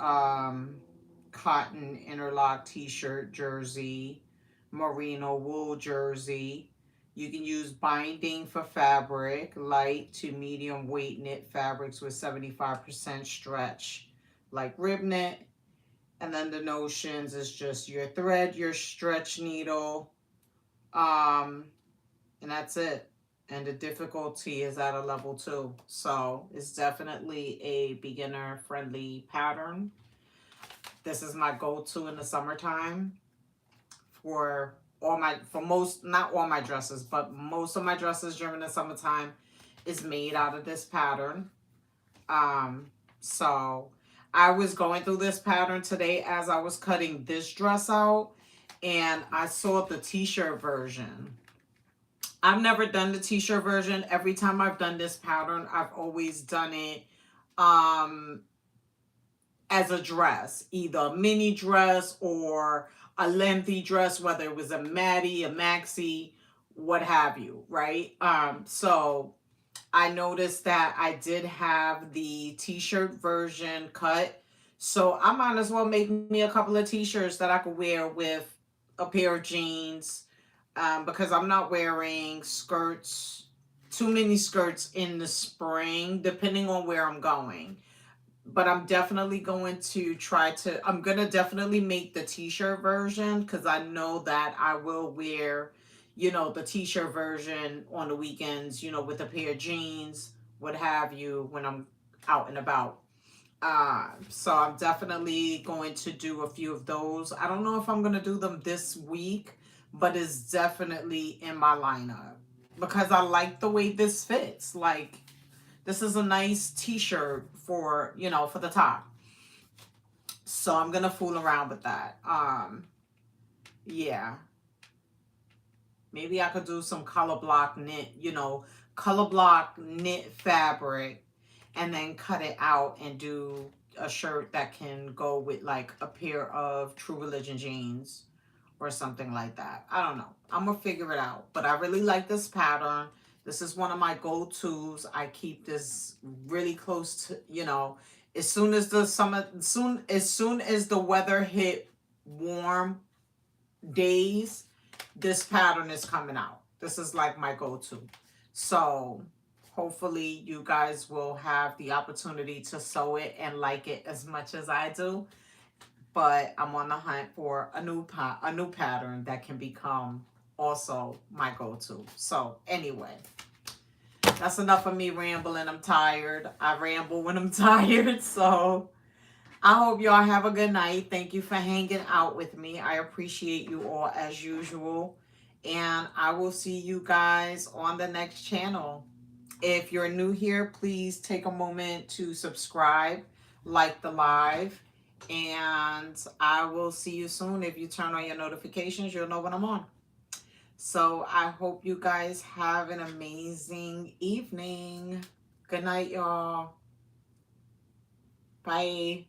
cotton interlock t-shirt jersey, merino wool jersey. You can use binding for fabric, light to medium weight knit fabrics with 75% stretch, like rib knit. And then the notions is just your thread, your stretch needle, and that's it. And the difficulty is at a level 2. So it's definitely a beginner friendly pattern. This is my go-to in the summertime for not all my dresses, but most of my dresses during the summertime is made out of this pattern. So I was going through this pattern today as I was cutting this dress out, and I saw the t-shirt version. I've never done the t-shirt version. Every time I've done this pattern, I've always done it um as a dress, either a mini dress or a lengthy dress, whether it was a matty, a maxi, what have you, right? So I noticed that I did have the t-shirt version cut. So I might as well make me a couple of t-shirts that I could wear with a pair of jeans, because I'm not wearing skirts, too many skirts in the spring, depending on where I'm going. But I'm definitely going to I'm going to definitely make the t-shirt version because I know that I will wear, the t-shirt version on the weekends, with a pair of jeans, what have you, when I'm out and about. So I'm definitely going to do a few of those. I don't know if I'm going to do them this week, but it's definitely in my lineup because I like the way this fits. Like, this is a nice t-shirt for, for the top. So I'm gonna fool around with that. Yeah. Maybe I could do some color block knit, color block knit fabric and then cut it out and do a shirt that can go with like a pair of True Religion jeans or something like that. I don't know. I'm gonna figure it out. But I really like this pattern. This is one of my go-tos. I keep this really close to, as soon as the summer, as soon as the weather hit warm days, this pattern is coming out. This is like my go-to. So hopefully you guys will have the opportunity to sew it and like it as much as I do. But I'm on the hunt for a new pattern that can become also my go-to. So anyway, that's enough of me rambling. I'm tired. I ramble when I'm tired. So I hope y'all have a good night. Thank you for hanging out with me. I appreciate you all as usual. And I will see you guys on the next channel. If you're new here, please take a moment to subscribe, like the live, and I will see you soon. If you turn on your notifications, you'll know when I'm on. So I hope you guys have an amazing evening. Good night, y'all. Bye.